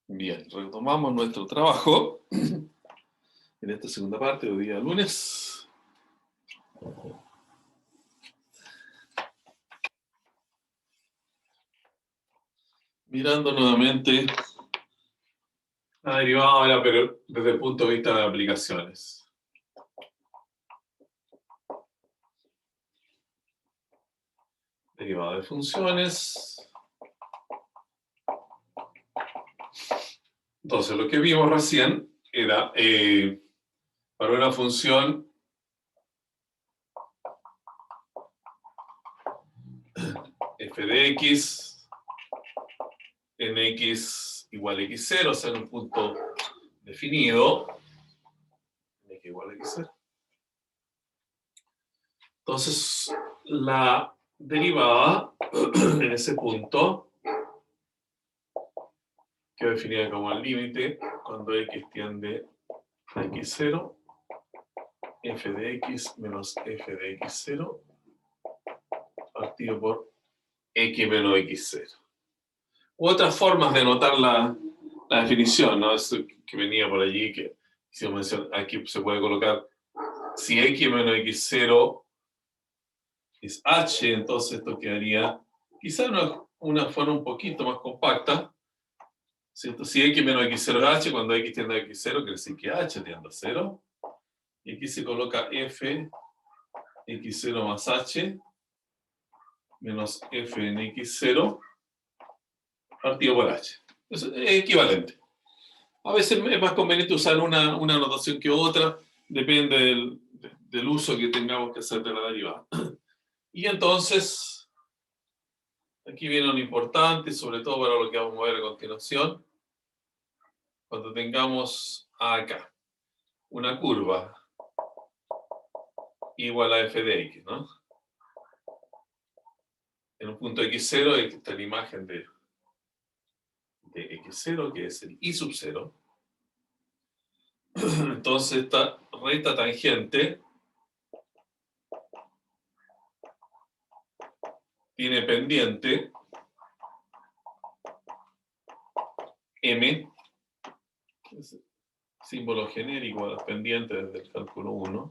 Bien, retomamos nuestro trabajo en esta segunda parte de día lunes. Mirando nuevamente la derivada ahora, pero desde el punto de vista de aplicaciones. Derivada de funciones. Entonces, lo que vimos recién era para una función f de x en x igual a x0, o sea, en un punto definido, x igual a x0. Entonces, la derivada en ese punto queda definida como el límite cuando x tiende a x0, f de x menos f de x0 partido por x menos x0. U otras formas de notar la definición, ¿no? Eso que venía por allí, que hicimos mención, aquí se puede colocar, si x menos x0 es h, entonces esto quedaría quizá una forma un poquito más compacta, ¿cierto? Si x menos x0 es h, cuando x tiende a x0, quiere decir que h tiende a 0. Y aquí se coloca f x0 más h menos f en x0 partido por h. Eso es equivalente. A veces es más conveniente usar una notación que otra, depende del uso que tengamos que hacer de la derivada. Y entonces, aquí viene lo importante, sobre todo para lo que vamos a ver a continuación. Cuando tengamos acá una curva igual a f de x, ¿no? En un punto x0 está la imagen de x0, que es el y sub 0. Entonces esta recta tangente tiene pendiente m, símbolo genérico a las pendientes desde el cálculo 1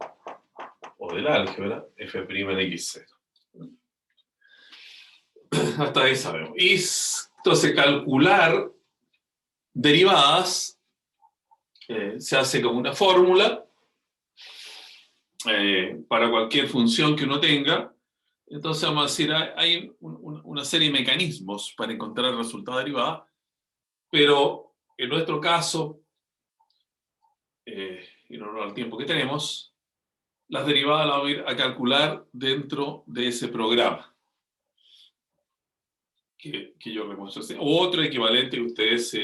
o del álgebra, f' en x0. Hasta ahí sabemos. Y entonces calcular derivadas se hace como una fórmula para cualquier función que uno tenga. Entonces vamos a decir, hay una serie de mecanismos para encontrar el resultado de derivada, pero en nuestro caso, y no al tiempo que tenemos, las derivadas las voy a ir a calcular dentro de ese programa que yo remuestro. Otro equivalente que ustedes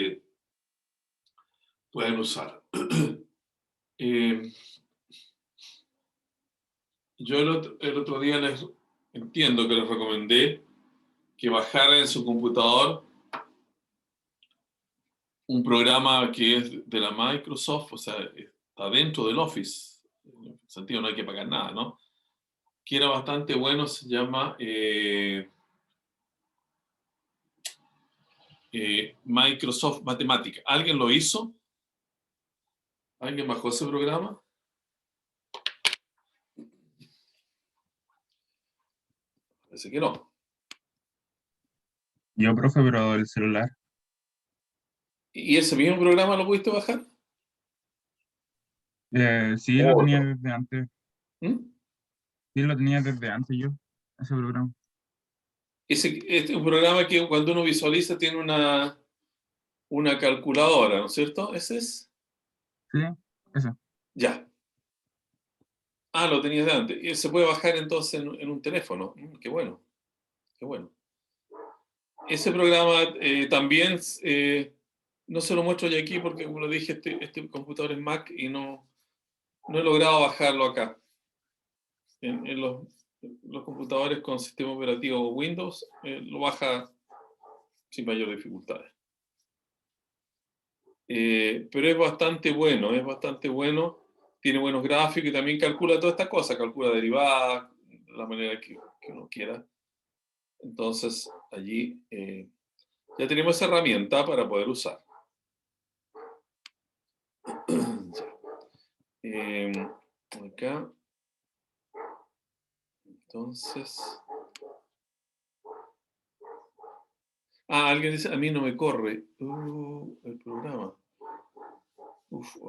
pueden usar. Yo el otro día entiendo que les recomendé que bajaran en su computador un programa que es de la Microsoft, o sea, está dentro del Office, en el sentido no hay que pagar nada, ¿no? Que era bastante bueno, se llama Microsoft Matemática. ¿Alguien lo hizo? ¿Alguien bajó ese programa? Parece que no. Yo, profe, pero el celular. ¿Y ese mismo programa lo pudiste bajar? Sí, lo tenía desde antes. ¿Mm? Sí, lo tenía desde antes yo, ese programa. Este es un programa que cuando uno visualiza tiene una calculadora, ¿no es cierto? ¿Ese es? Sí, eso. Ya. Ah, lo tenías de antes. Y se puede bajar entonces en un teléfono. Qué bueno, qué bueno. Ese programa también, no se lo muestro yo aquí porque, como lo dije, este computador es Mac y no he logrado bajarlo acá. En los computadores con sistema operativo Windows, lo baja sin mayor dificultades. Pero es bastante bueno, tiene buenos gráficos y también calcula todas estas cosas, calcula derivadas, de la manera que uno quiera. Entonces, allí ya tenemos esa herramienta para poder usar. Acá. Entonces. Alguien dice, a mí no me corre el programa.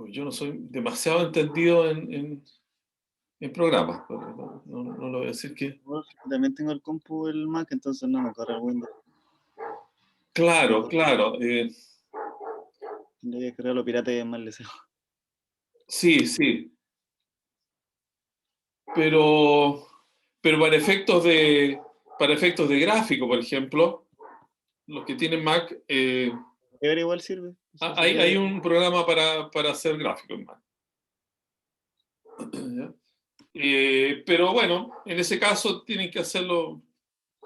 Yo no soy demasiado entendido en programas. No lo voy a decir que... También tengo el compu, el Mac, entonces no me corre el Windows. Claro. Tendría que crear los piratas y es más leseo. Sí. Pero para efectos de gráfico, por ejemplo, los que tienen Mac, Pero igual sirve. hay un programa para hacer gráfico en Mac. Pero bueno, en ese caso tienen que hacerlo,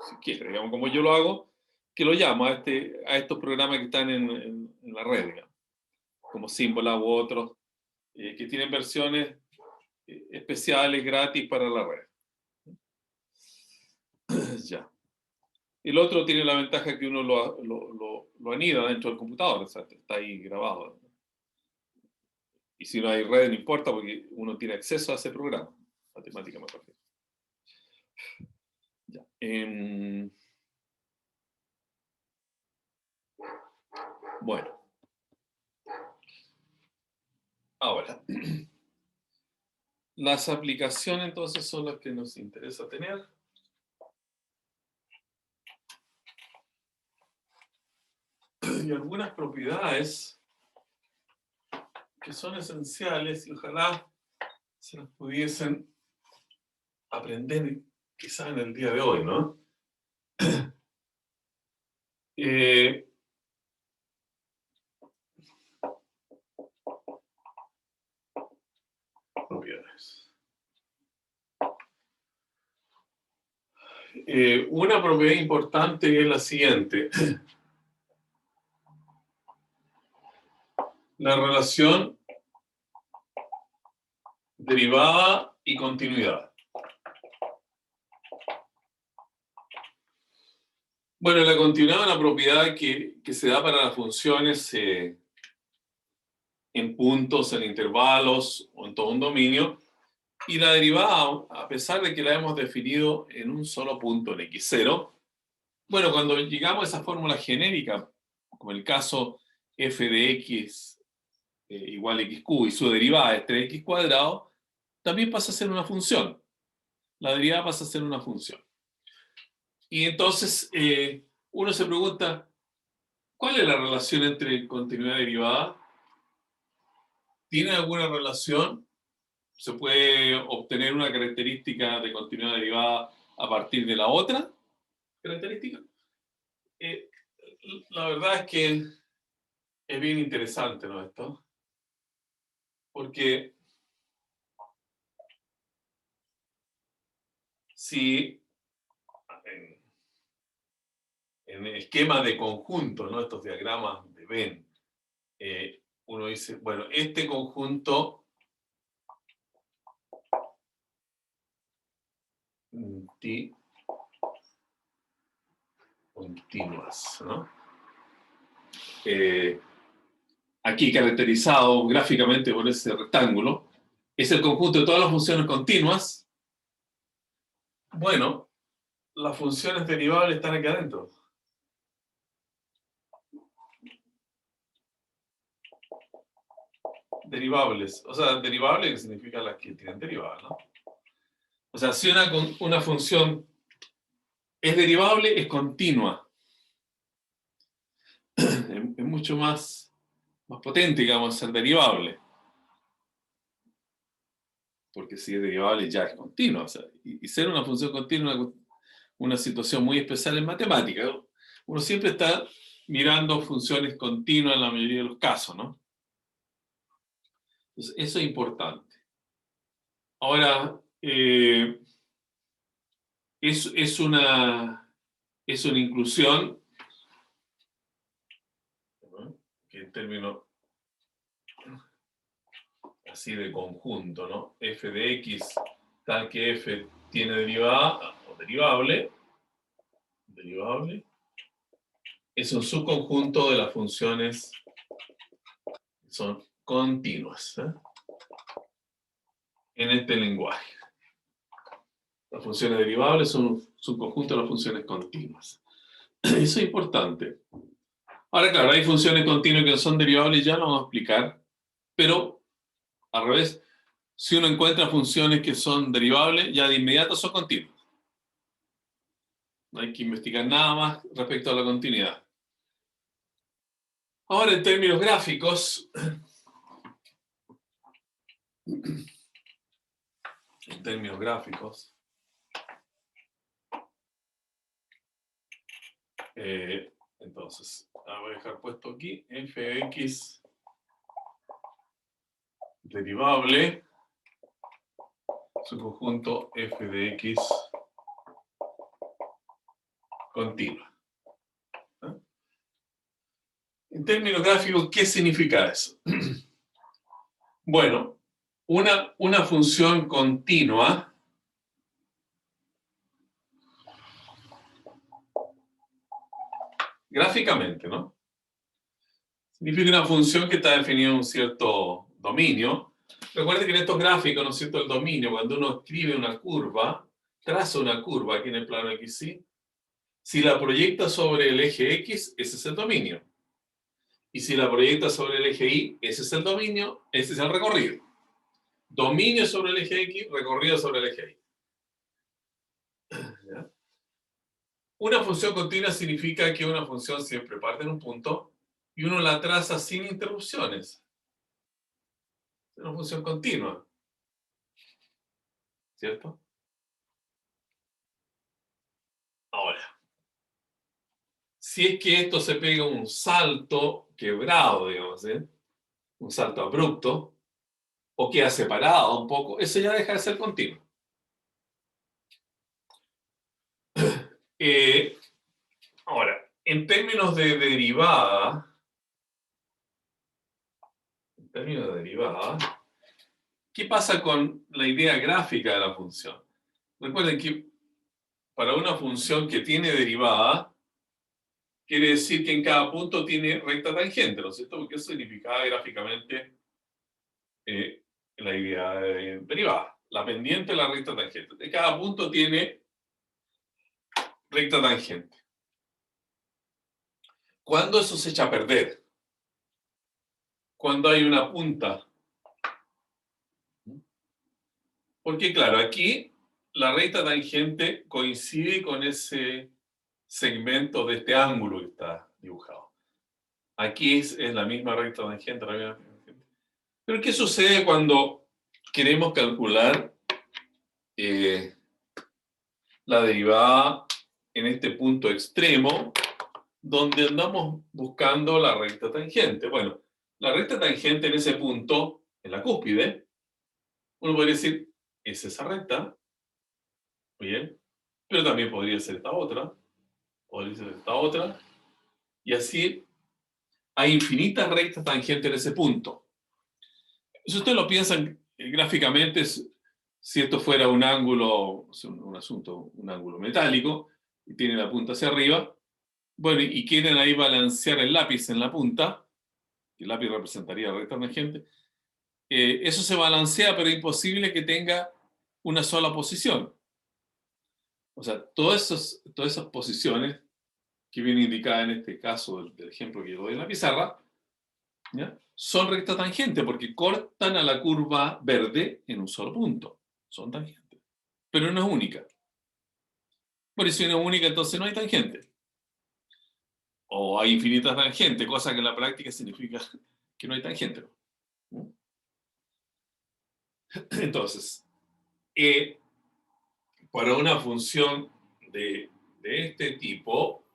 si quieren, digamos, como yo lo hago, que lo llamo a estos programas que están en la red, digamos, como Symbolab u otros, que tienen versiones especiales gratis para la red. Ya. El otro tiene la ventaja que uno lo anida dentro del computador, o sea, está ahí grabado. Y si no hay red, no importa, porque uno tiene acceso a ese programa, matemáticamente. Ya. Bueno. Ahora, las aplicaciones entonces son las que nos interesa tener. Y algunas propiedades que son esenciales y ojalá se las pudiesen aprender quizá en el día de hoy, ¿no? Propiedades. Una propiedad importante es la siguiente. La relación derivada y continuidad. Bueno, la continuidad es una propiedad que se da para las funciones en puntos, en intervalos o en todo un dominio. Y la derivada, a pesar de que la hemos definido en un solo punto, en x0, bueno, cuando llegamos a esa fórmula genérica, como el caso f de x igual a xq y su derivada es 3x cuadrado, también pasa a ser una función. La derivada pasa a ser una función. Y entonces uno se pregunta, ¿cuál es la relación entre continuidad y derivada? ¿Tiene alguna relación? ¿Se puede obtener una característica de continuidad derivada a partir de la otra característica? La verdad es que es bien interesante, ¿no? Esto. Porque si en esquemas de conjunto, ¿no? Estos diagramas de Venn, uno dice, bueno, este conjunto T continuas, ¿no? Aquí caracterizado gráficamente por ese rectángulo, es el conjunto de todas las funciones continuas. Bueno, las funciones derivables están aquí adentro. Derivables, o sea, derivables que significa las que tienen derivada, ¿no? O sea, si una función es derivable, es continua. Es mucho más potente, digamos, ser derivable. Porque si es derivable ya es continua. O sea, y ser una función continua es una situación muy especial en matemática. Uno siempre está mirando funciones continuas en la mayoría de los casos, ¿no? Entonces, eso es importante. Ahora, es una inclusión, ¿no? Que en términos así de conjunto, ¿no? F de x, tal que f tiene derivada o derivable, es un subconjunto de las funciones que son continuas, ¿eh? en este lenguaje. Las funciones derivables son un subconjunto de las funciones continuas. Eso es importante. Ahora, claro, hay funciones continuas que no son derivables, ya lo vamos a explicar, pero al revés, si uno encuentra funciones que son derivables, ya de inmediato son continuas. No hay que investigar nada más respecto a la continuidad. Ahora, en términos gráficos, entonces, voy a dejar puesto aquí f de x derivable, su conjunto f de x continua. En términos gráficos, ¿qué significa eso? Bueno, una función continua gráficamente, ¿no? Significa una función que está definida en un cierto dominio. Recuerden que en estos gráficos, ¿no es cierto?, el dominio, cuando uno escribe una curva, traza una curva aquí en el plano XY, si la proyecta sobre el eje X, ese es el dominio. Y si la proyecta sobre el eje Y, ese es el dominio, ese es el recorrido. Dominio sobre el eje X, recorrido sobre el eje Y. ¿Ya? Una función continua significa que una función siempre parte en un punto y uno la traza sin interrupciones. Es una función continua. ¿Cierto? Ahora, si es que esto se pega un salto quebrado, digamos, un salto abrupto, o queda separado un poco, eso ya deja de ser continuo. Ahora, en términos de derivada, ¿qué pasa con la idea gráfica de la función? Recuerden que para una función que tiene derivada, quiere decir que en cada punto tiene recta tangente, ¿no es cierto? Porque eso significaba gráficamente la idea derivada. La pendiente de la recta tangente. De cada punto tiene recta tangente. ¿Cuándo eso se echa a perder? Cuando hay una punta. Porque claro, aquí la recta tangente coincide con ese segmento de este ángulo que está dibujado. Aquí es la misma recta tangente, la misma recta tangente. Pero ¿qué sucede cuando queremos calcular la derivada en este punto extremo, donde andamos buscando la recta tangente? Bueno, la recta tangente en ese punto, en la cúspide, uno podría decir, es esa recta, muy bien, pero también podría ser esta otra, y así hay infinitas rectas tangentes en ese punto. Si ustedes lo piensan gráficamente, si esto fuera un ángulo, un ángulo metálico, y tiene la punta hacia arriba, bueno, y quieren ahí balancear el lápiz en la punta, que el lápiz representaría la recta tangente, eso se balancea, pero es imposible que tenga una sola posición. O sea, todas esas posiciones que vienen indicadas en este caso del ejemplo que yo doy en la pizarra, ¿ya?, son recta tangente porque cortan a la curva verde en un solo punto. Son tangentes. Pero no es única. Por eso si no es única, entonces no hay tangente. O hay infinitas tangentes, cosa que en la práctica significa que no hay tangente. Entonces, para una función de este tipo,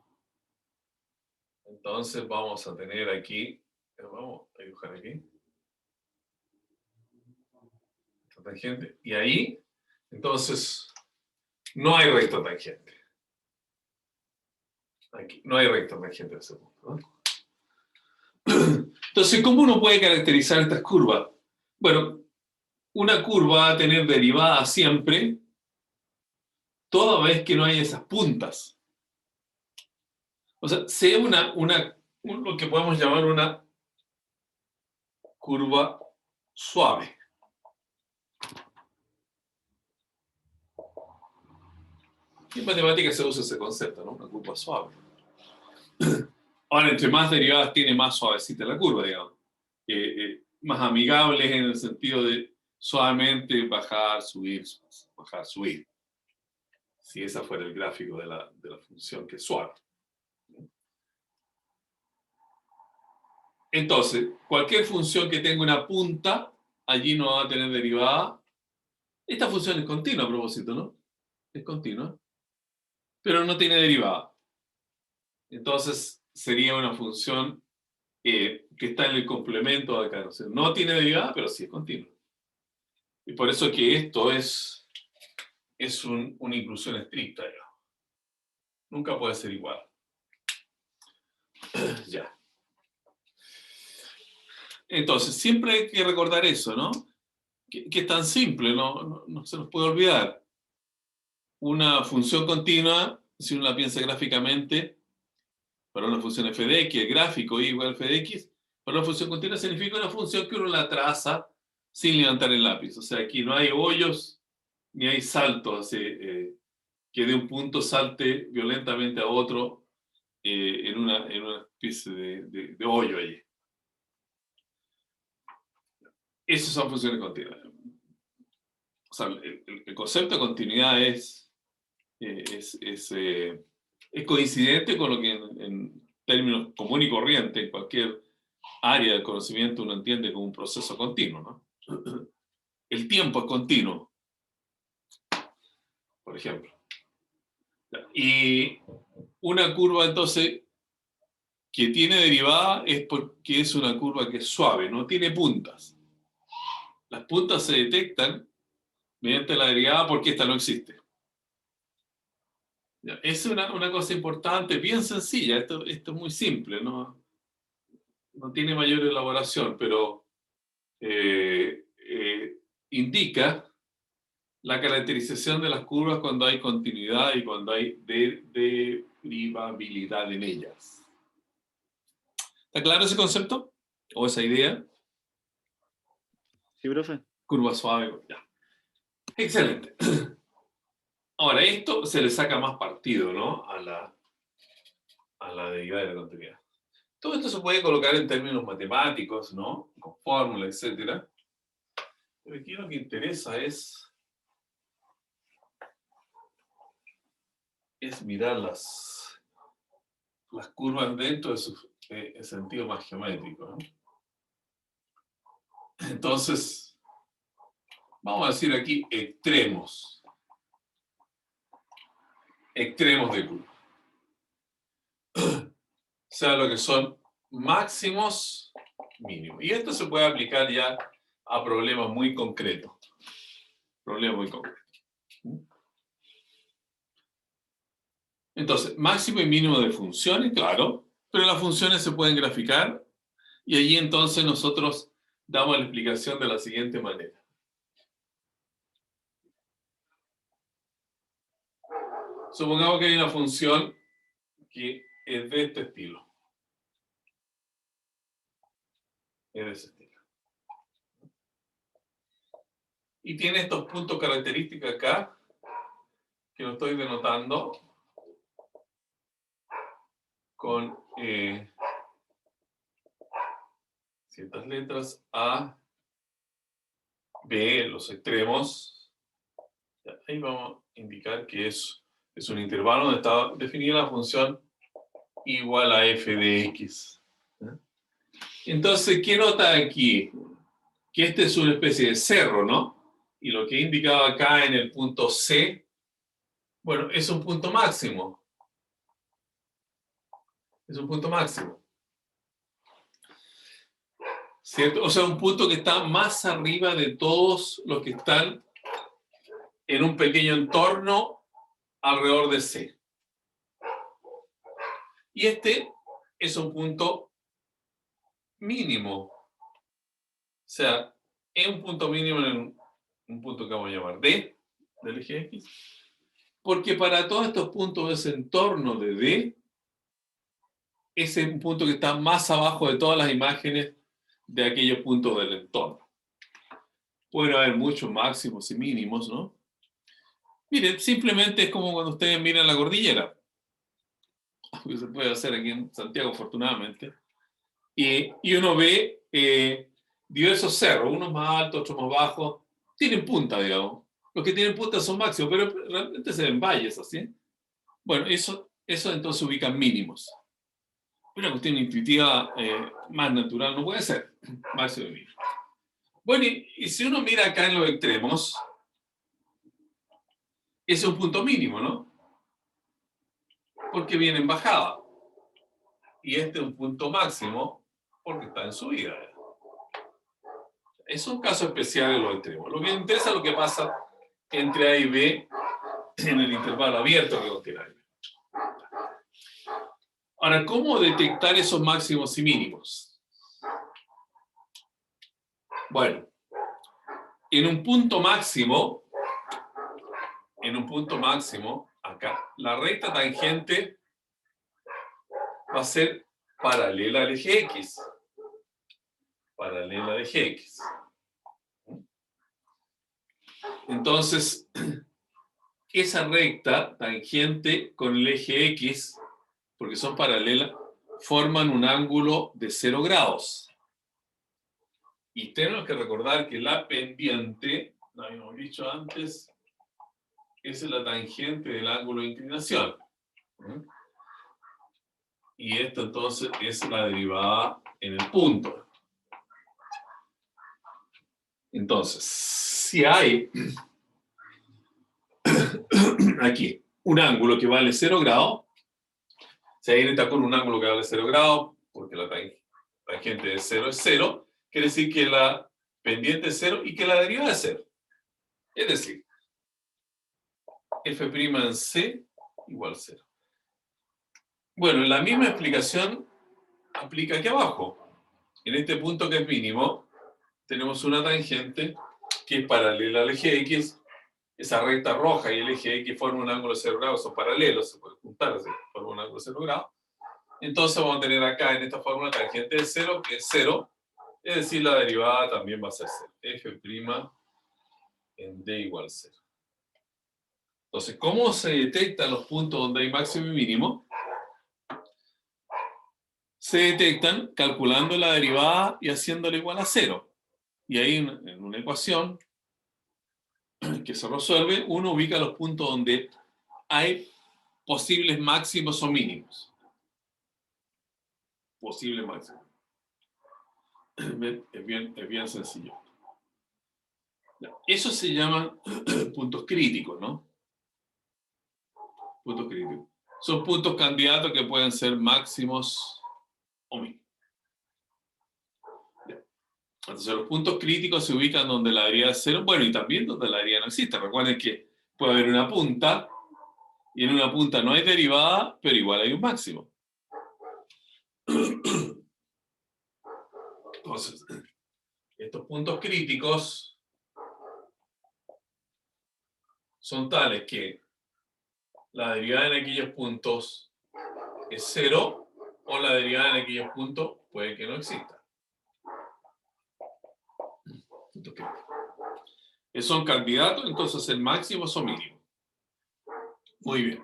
entonces vamos a tener aquí, vamos a dibujar aquí, esta tangente, y ahí, entonces, no hay recta tangente. Aquí, no hay recta tangente en ese punto, ¿no? Entonces, ¿cómo uno puede caracterizar estas curvas? Bueno, una curva va a tener derivada siempre, toda vez que no hay esas puntas. O sea, sea lo que podemos llamar una curva suave. Y en matemáticas se usa ese concepto, ¿no? Una curva suave. Ahora, entre más derivadas tiene, más suavecita la curva, digamos. Más amigables en el sentido de suavemente bajar, subir, bajar, subir. Si esa fuera el gráfico de la función que es suave. Entonces, cualquier función que tenga una punta, allí no va a tener derivada. Esta función es continua a propósito, ¿no? Es continua. Pero no tiene derivada. Entonces, sería una función que está en el complemento de acá. No tiene derivada, pero sí es continua. Y por eso que esto es una inclusión estricta, digamos. Nunca puede ser igual. Ya. Entonces, siempre hay que recordar eso, ¿no? Que es tan simple, no se nos puede olvidar. Una función continua, si uno la piensa gráficamente, para una función f de x, el gráfico y igual a f de x, para una función continua significa una función que uno la traza sin levantar el lápiz. O sea, aquí no hay hoyos ni hay saltos, así, que de un punto salte violentamente a otro en una especie de hoyo allí. Esas son funciones continuas. O sea, el concepto de continuidad es coincidente con lo que en términos común y corriente, en cualquier área del conocimiento uno entiende como un proceso continuo, ¿no? El tiempo es continuo, por ejemplo. Y una curva, entonces, que tiene derivada es porque es una curva que es suave, no tiene puntas. Las puntas se detectan mediante la derivada porque esta no existe. Es una cosa importante, bien sencilla, esto es muy simple, no tiene mayor elaboración, pero indica la caracterización de las curvas cuando hay continuidad y cuando hay derivabilidad en ellas. ¿Está claro ese concepto? ¿O esa idea? Sí, profe. Curva suave, ya. Excelente. Ahora, esto se le saca más partido, ¿no? A la derivada de la continuidad. Todo esto se puede colocar en términos matemáticos, ¿no? Con fórmulas, etc. Pero aquí lo que interesa es mirar las curvas dentro de su sentido más geométrico, ¿no? Entonces, vamos a decir aquí extremos. Extremos de curva. O sea, lo que son máximos, mínimos. Y esto se puede aplicar ya a problemas muy concretos. Problemas muy concretos. Entonces, máximo y mínimo de funciones, claro, pero las funciones se pueden graficar y allí entonces nosotros damos la explicación de la siguiente manera. Supongamos que hay una función que es de este estilo. Es de ese estilo. Y tiene estos puntos característicos acá, que lo estoy denotando con ciertas letras A, B, los extremos. Ahí vamos a indicar que es un intervalo donde está definida la función igual a f de x. Entonces, ¿qué nota aquí? Que este es una especie de cerro, ¿no? Y lo que he indicado acá en el punto C, bueno, es un punto máximo. Es un punto máximo. ¿Cierto? O sea, un punto que está más arriba de todos los que están en un pequeño entorno alrededor de C. Y este es un punto mínimo. O sea, es un punto mínimo en un punto que vamos a llamar D, del eje X. Porque para todos estos puntos de ese entorno de D, es un punto que está más abajo de todas las imágenes de aquellos puntos del entorno. Pueden haber muchos máximos y mínimos, ¿no? Miren, simplemente es como cuando ustedes miran la cordillera. Que se puede hacer aquí en Santiago, afortunadamente. Y uno ve diversos cerros, unos más altos, otros más bajos. Tienen punta, digamos. Los que tienen punta son máximos, pero realmente se ven valles así. Bueno, eso entonces ubican mínimos. Una cuestión intuitiva más natural no puede ser. Máximo y mínimo. Bueno, y si uno mira acá en los extremos, ese es un punto mínimo, ¿no? Porque viene en bajada. Y este es un punto máximo porque está en subida. Es un caso especial en los extremos. Lo que interesa es lo que pasa entre A y B en el intervalo abierto que contiene A y B. Ahora, ¿cómo detectar esos máximos y mínimos? Bueno, en un punto máximo, acá, la recta tangente va a ser paralela al eje X. Paralela al eje X. Entonces, esa recta tangente con el eje X, porque son paralelas, forman un ángulo de 0 grados. Y tenemos que recordar que la pendiente, lo habíamos dicho antes, es la tangente del ángulo de inclinación. Y esto entonces es la derivada en el punto. Entonces, si hay aquí un ángulo que vale 0 grados, si alguien está con un ángulo que vale 0 grados, porque la tangente de 0 es 0, quiere decir que la pendiente es 0 y que la derivada es 0. Es decir, f' en C igual 0. Bueno, la misma explicación aplica aquí abajo. En este punto que es mínimo, tenemos una tangente que es paralela al eje X. Esa recta roja y el eje X forman un ángulo de 0 grados, son paralelos, se pueden juntar, forman un ángulo de 0 grados. Entonces vamos a tener acá en esta fórmula tangente de 0, que es 0, es decir, la derivada también va a ser 0. F' en D igual 0. Entonces, ¿cómo se detectan los puntos donde hay máximo y mínimo? Se detectan calculando la derivada y haciéndola igual a 0. Y ahí en una ecuación que se resuelve, uno ubica los puntos donde hay posibles máximos o mínimos. Posibles máximos. Es bien sencillo. Eso se llaman puntos críticos, ¿no? Puntos críticos. Son puntos candidatos que pueden ser máximos o mínimos. Entonces los puntos críticos se ubican donde la derivada es 0, bueno, y también donde la derivada no existe. Recuerden que puede haber una punta, y en una punta no hay derivada, pero igual hay un máximo. Entonces, estos puntos críticos son tales que la derivada en aquellos puntos es 0, o la derivada en aquellos puntos puede que no exista. Puntos críticos. Son candidatos, entonces el máximo o mínimo. Muy bien.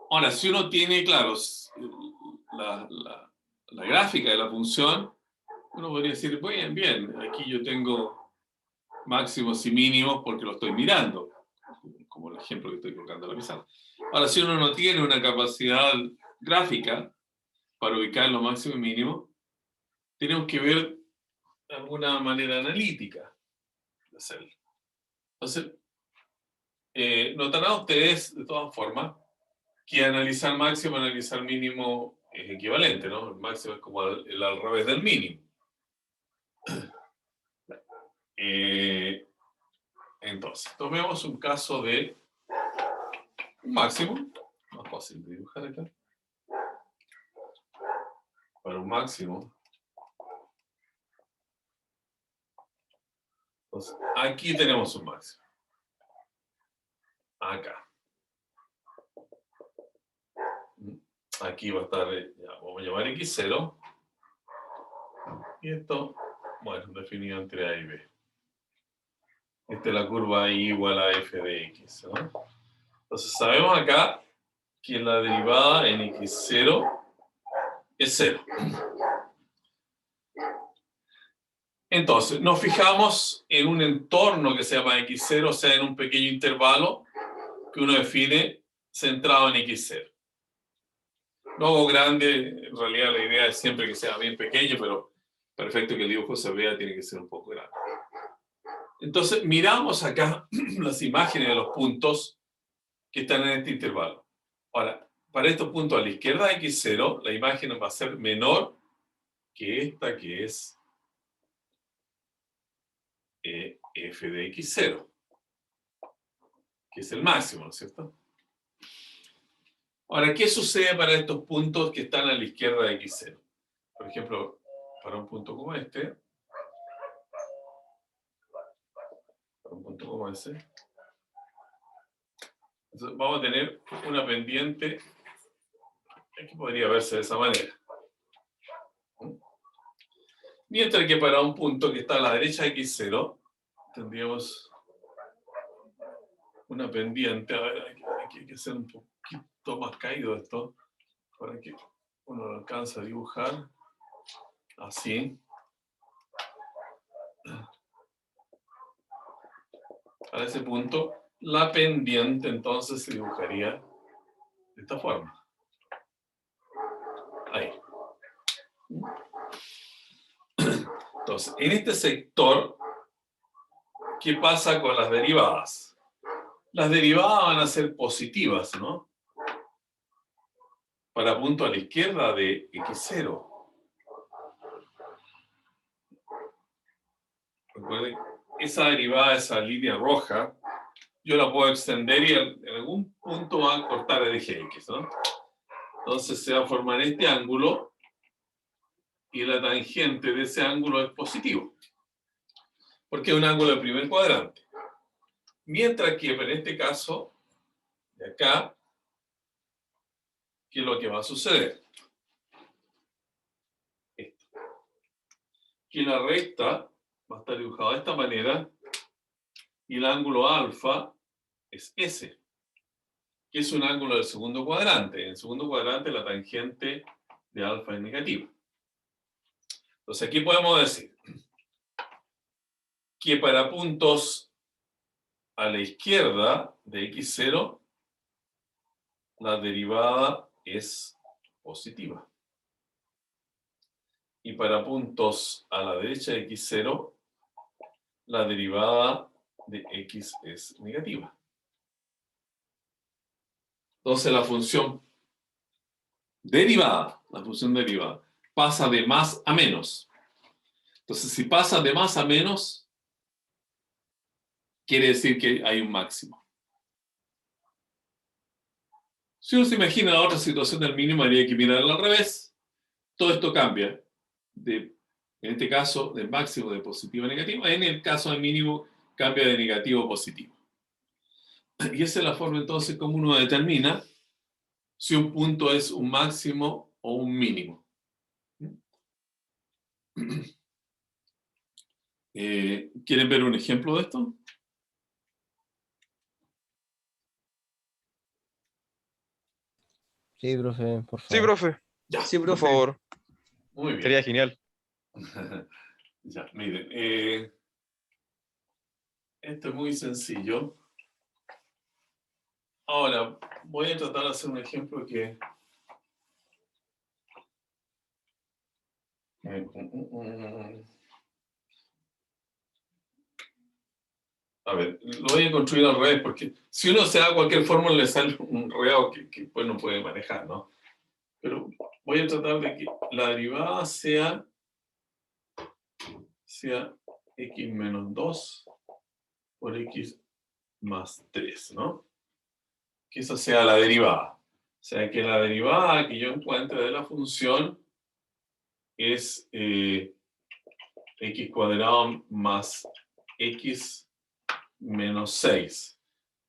Ahora, si uno tiene, claro, la gráfica de la función, uno podría decir, bien, aquí yo tengo máximos y mínimos porque lo estoy mirando, como el ejemplo que estoy colocando en la pizarra. Ahora, si uno no tiene una capacidad gráfica para ubicar los máximos y mínimos, tenemos que ver alguna manera analítica de hacerlo. Entonces, notarán ustedes, de todas formas, que analizar máximo, analizar mínimo es equivalente, ¿no? El máximo es como el al revés del mínimo. Entonces, tomemos un caso de un máximo, más fácil de dibujar acá. Para un máximo. Entonces, aquí tenemos un máximo. Acá. Aquí va a estar, ya, vamos a llamar X0. Y esto, bueno, definido entre A y B. Esta es la curva y igual a f de x, ¿no? Entonces sabemos acá que la derivada en x0 es 0. Entonces, nos fijamos en un entorno que se llama x0, o sea, en un pequeño intervalo que uno define centrado en x0. No hago grande, en realidad la idea es siempre que sea bien pequeño, pero para efecto que el dibujo se vea tiene que ser un poco grande. Entonces, miramos acá las imágenes de los puntos que están en este intervalo. Ahora, para estos puntos a la izquierda de x0, la imagen va a ser menor que esta, que es f de x0, que es el máximo, ¿no es cierto? Ahora, ¿qué sucede para estos puntos que están a la izquierda de x0? Por ejemplo, para un punto como este, para un punto como ese, entonces vamos a tener una pendiente que podría verse de esa manera. Mientras que para un punto que está a la derecha de x0, tendríamos una pendiente. A ver, hay que hacer un poquito más caído esto, para que uno lo alcance a dibujar. Así. A ese punto, la pendiente entonces se dibujaría de esta forma. Ahí. Entonces, en este sector, ¿qué pasa con las derivadas? Las derivadas van a ser positivas, ¿no? Para punto a la izquierda de x0. Recuerden, esa derivada, esa línea roja, yo la puedo extender y en algún punto va a cortar el eje x, ¿no? Entonces se va a formar este ángulo y la tangente de ese ángulo es positivo, porque es un ángulo de primer cuadrante. Mientras que en este caso, de acá, ¿qué es lo que va a suceder? Esto. Que la recta va a estar dibujada de esta manera y el ángulo alfa es S, que es un ángulo del segundo cuadrante. En el segundo cuadrante la tangente de alfa es negativa. Entonces aquí podemos decir que para puntos a la izquierda de x0, la derivada es positiva. Y para puntos a la derecha de x0, la derivada de x es negativa. Entonces la función derivada, pasa de más a menos. Entonces, si pasa de más a menos, quiere decir que hay un máximo. Si uno se imagina la otra situación del mínimo, habría que mirarlo al revés. Todo esto cambia. En este caso, de máximo de positivo a negativo. En el caso del mínimo, cambia de negativo a positivo. Y esa es la forma entonces como uno determina si un punto es un máximo o un mínimo. ¿Quieren ver un ejemplo de esto? Sí, profe, por Sí, favor. profe. Ya, Sí, Por profe. favor. muy bien. Sería genial. Ya, miren. Esto es muy sencillo. Ahora, voy a tratar de hacer un ejemplo que... A ver, lo voy a construir al revés, porque si uno se da cualquier fórmula le sale un enredado que pues no puede manejar, ¿no? Pero voy a tratar de que la derivada sea x menos 2 por x más 3, ¿no? Que esa sea la derivada. O sea, que la derivada que yo encuentre de la función es x cuadrado más x menos 6.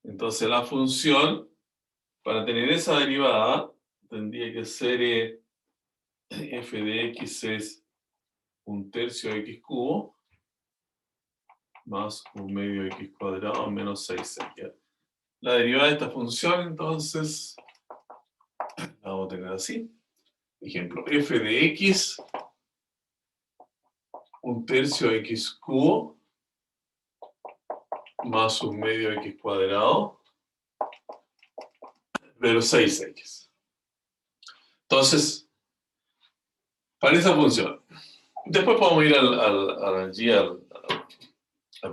Entonces la función, para tener esa derivada, tendría que ser f de x es 1/3 de x cubo más 1/2 x cuadrado menos 6x. La derivada de esta función, entonces, la vamos a tener así. Ejemplo, f de x, 1/3 x cubo, más 1/2 x cuadrado, menos 6x. Entonces, para esa función, después podemos ir al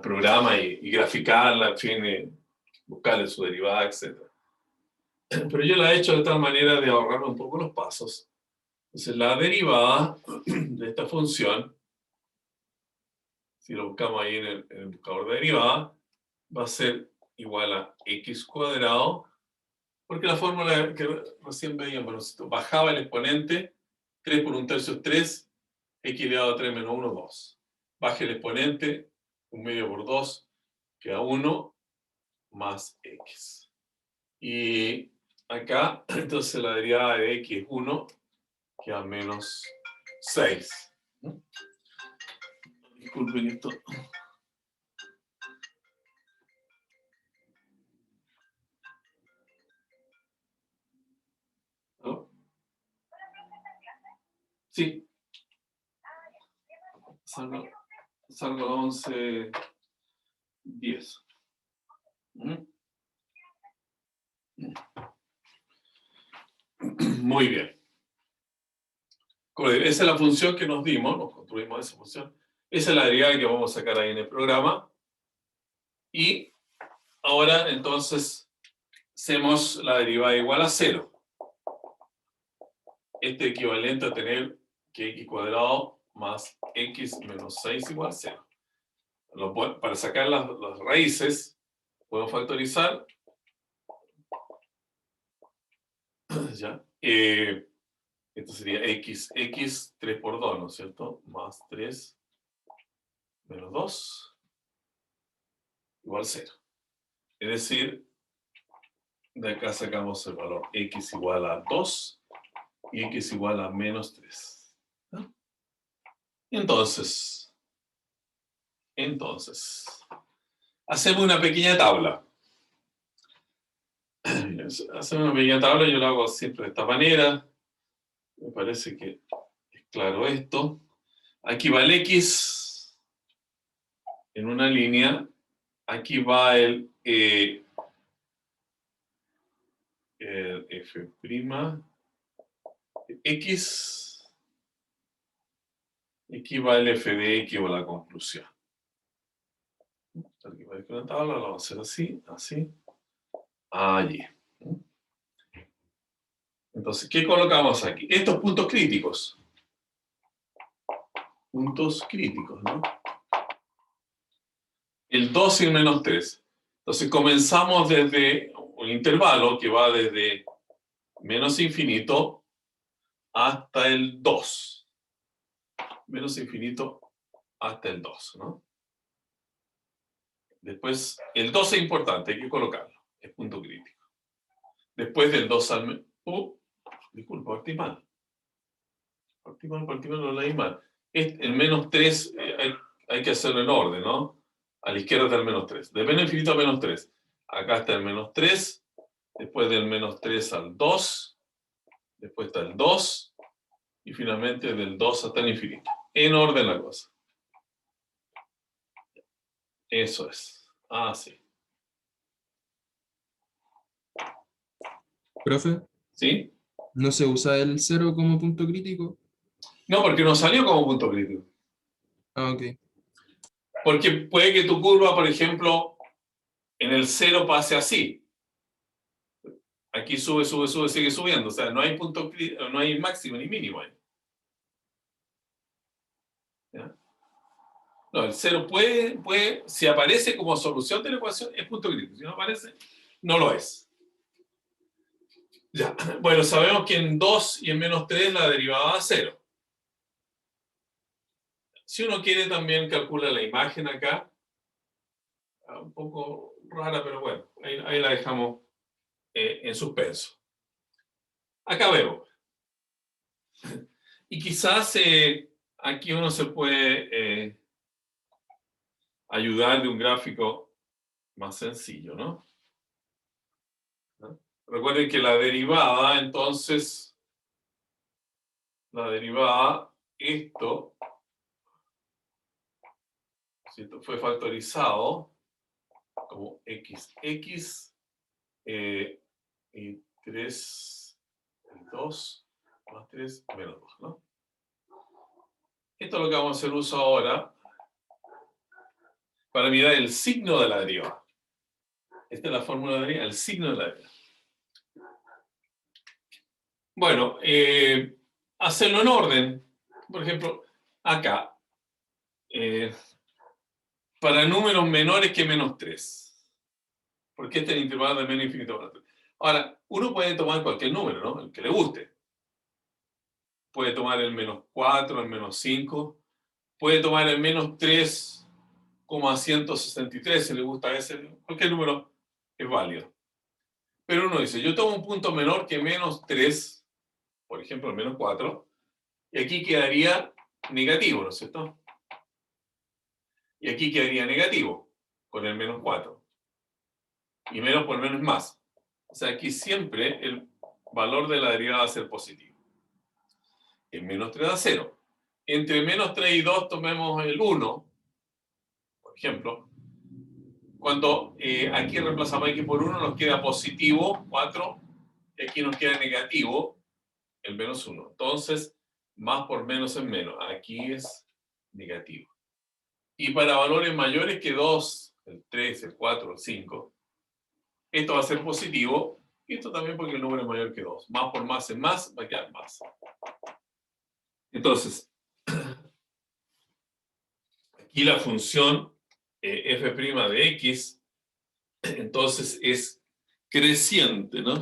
programa y graficarla, en fin, buscarle su derivada, etc. Pero yo la he hecho de tal manera de ahorrarme un poco los pasos. Entonces, la derivada de esta función, si lo buscamos ahí en el buscador de derivada, va a ser igual a x cuadrado, porque la fórmula que recién veíamos, bajaba el exponente, 3 por 1/3 es 3, x elevado a 3 menos 1, 2. Baja el exponente, 1/2 por 2, queda 1, más x. Y acá, entonces la derivada de x es 1, queda menos 6. Disculpen esto. ¿No? Sí. Salgo a 11:10. Muy bien. Esa es la función que nos dimos, nos construimos esa función. Esa es la derivada que vamos a sacar ahí en el programa. Y ahora, entonces, hacemos la derivada igual a 0. Este es equivalente a tener que x cuadrado más x menos 6 igual a 0. Para sacar las raíces, puedo factorizar. ¿Ya? Esto sería x 3 por 2, ¿no es cierto? Más 3 menos 2 igual a 0. Es decir, de acá sacamos el valor x igual a 2 y x igual a menos 3. ¿No? Entonces, hacemos una pequeña tabla. Hacemos una pequeña tabla, yo lo hago siempre de esta manera. Me parece que es claro esto. Aquí va el x en una línea. Aquí va el f' x. Aquí va el f de x o la conclusión. Aquí va la tabla, lo vamos a hacer así, así. Allí. Entonces, ¿qué colocamos aquí? Estos puntos críticos. Puntos críticos, ¿no? El 2 y el menos 3. Entonces, comenzamos desde un intervalo que va desde menos infinito hasta el 2. Menos infinito hasta el 2, ¿no? Después, el 2 es importante, hay que colocarlo. Es punto crítico. Después del 2 al... disculpa, partí mal. Partí mal, no leí mal. El menos 3 hay que hacerlo en orden, ¿no? A la izquierda está el menos 3. De menos infinito a menos 3. Acá está el menos 3. Después del menos 3 al 2. Después está el 2. Y finalmente del 2 hasta el infinito. En orden la cosa. Eso es. Ah, sí. Profe, ¿Sí? ¿no se usa el 0 como punto crítico? No, porque no salió como punto crítico. Ah, ok. Porque puede que tu curva, por ejemplo, en el 0 pase así. Aquí sube, sigue subiendo. O sea, no hay punto, no hay máximo ni mínimo ahí. ¿Ya? No, el 0 puede, si aparece como solución de la ecuación, es punto crítico. Si no aparece, no lo es. Ya. Bueno, sabemos que en 2 y en menos 3 la derivada va a 0. Si uno quiere también calcula la imagen acá. Un poco rara, pero bueno, ahí la dejamos en suspenso. Acá vemos. Y quizás aquí uno se puede ayudar de un gráfico más sencillo, ¿no? Recuerden que la derivada, entonces, la derivada, esto fue factorizado como x y 3, 2, más 3, menos 2, ¿no? Esto es lo que vamos a hacer uso ahora para mirar el signo de la derivada. Esta es la fórmula de la derivada, el signo de la derivada. Bueno, hacerlo en orden. Por ejemplo, acá, para números menores que menos 3. Porque este es el intervalo de menos infinito para 3. Ahora, uno puede tomar cualquier número, ¿no? El que le guste. Puede tomar el menos 4, el menos 5. Puede tomar el menos 3,163 si le gusta ese. Cualquier número es válido. Pero uno dice, yo tomo un punto menor que menos 3, por ejemplo, el menos 4, y aquí quedaría negativo, ¿no es cierto? Y aquí quedaría negativo con el menos 4. Y menos por menos es más. O sea, aquí siempre el valor de la derivada va a ser positivo. En menos 3 da 0. Entre menos 3 y 2 tomemos el 1, por ejemplo. Cuando aquí reemplazamos x por 1 nos queda positivo 4 y aquí nos queda negativo el menos 1. Entonces, más por menos es menos. Aquí es negativo. Y para valores mayores que 2, el 3, el 4, el 5, esto va a ser positivo. Y esto también porque el número es mayor que 2. Más por más es más, va a quedar más. Entonces, aquí la función f' de x, entonces es creciente, ¿no?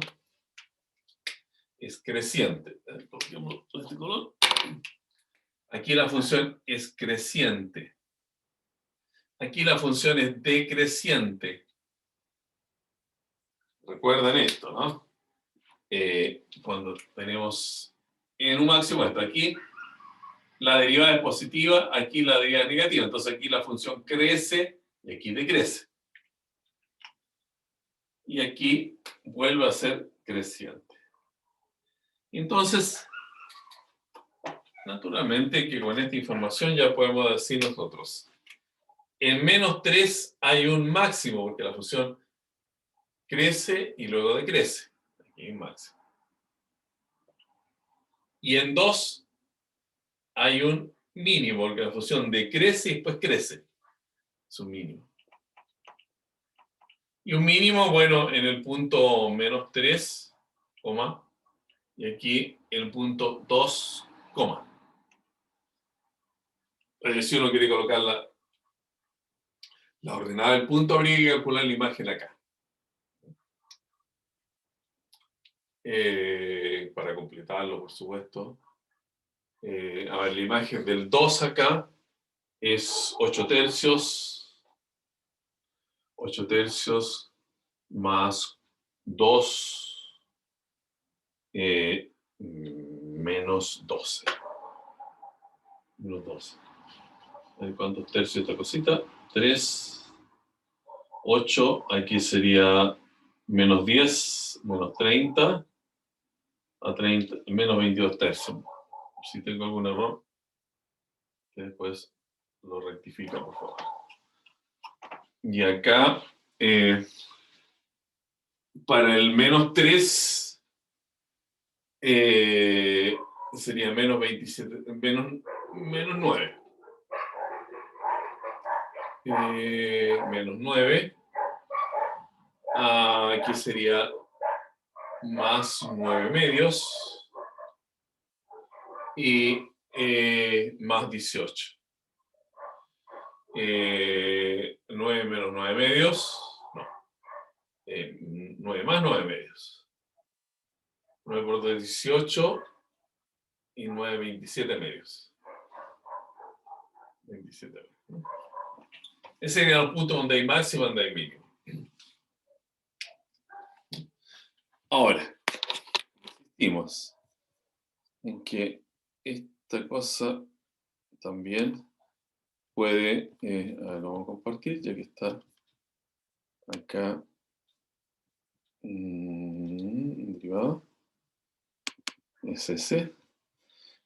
Es creciente. Copiamos este color. Aquí la función es creciente. Aquí la función es decreciente. Recuerden esto, ¿no? Cuando tenemos en un máximo esto, aquí la derivada es positiva, aquí la derivada es negativa. Entonces aquí la función crece y aquí decrece. Y aquí vuelve a ser creciente. Entonces, naturalmente que con esta información ya podemos decir nosotros, en menos 3 hay un máximo, porque la función crece y luego decrece. Aquí hay un máximo. Y en 2 hay un mínimo, porque la función decrece y después crece. Es un mínimo. Y un mínimo, bueno, en el punto menos 3, y aquí el punto 2, si uno quiere colocar la ordenada del punto, habría que calcular la imagen acá. Para completarlo, por supuesto. A ver, la imagen del 2 acá es 8 tercios. 8 tercios más 2 menos 12. Menos 12. A ver, ¿cuántos tercios esta cosita? 3, 8. Aquí sería menos 10, menos 30. A 30, menos 22 tercios. Si tengo algún error, que después lo rectifica, por favor. Y acá, para el menos 3, sería menos 27, menos 9. Menos 9. Aquí sería más 9 medios. Y más 18. 9 menos 9 medios. No. 9 más 9 medios. 9 por 2 es 18. Y 9, 27 medios. 27 medios. Ese sería el punto donde hay máximo y donde hay mínimo. Ahora, insistimos en que esta cosa también puede, a ver, lo vamos a compartir, ya que está acá, derivado, es ese.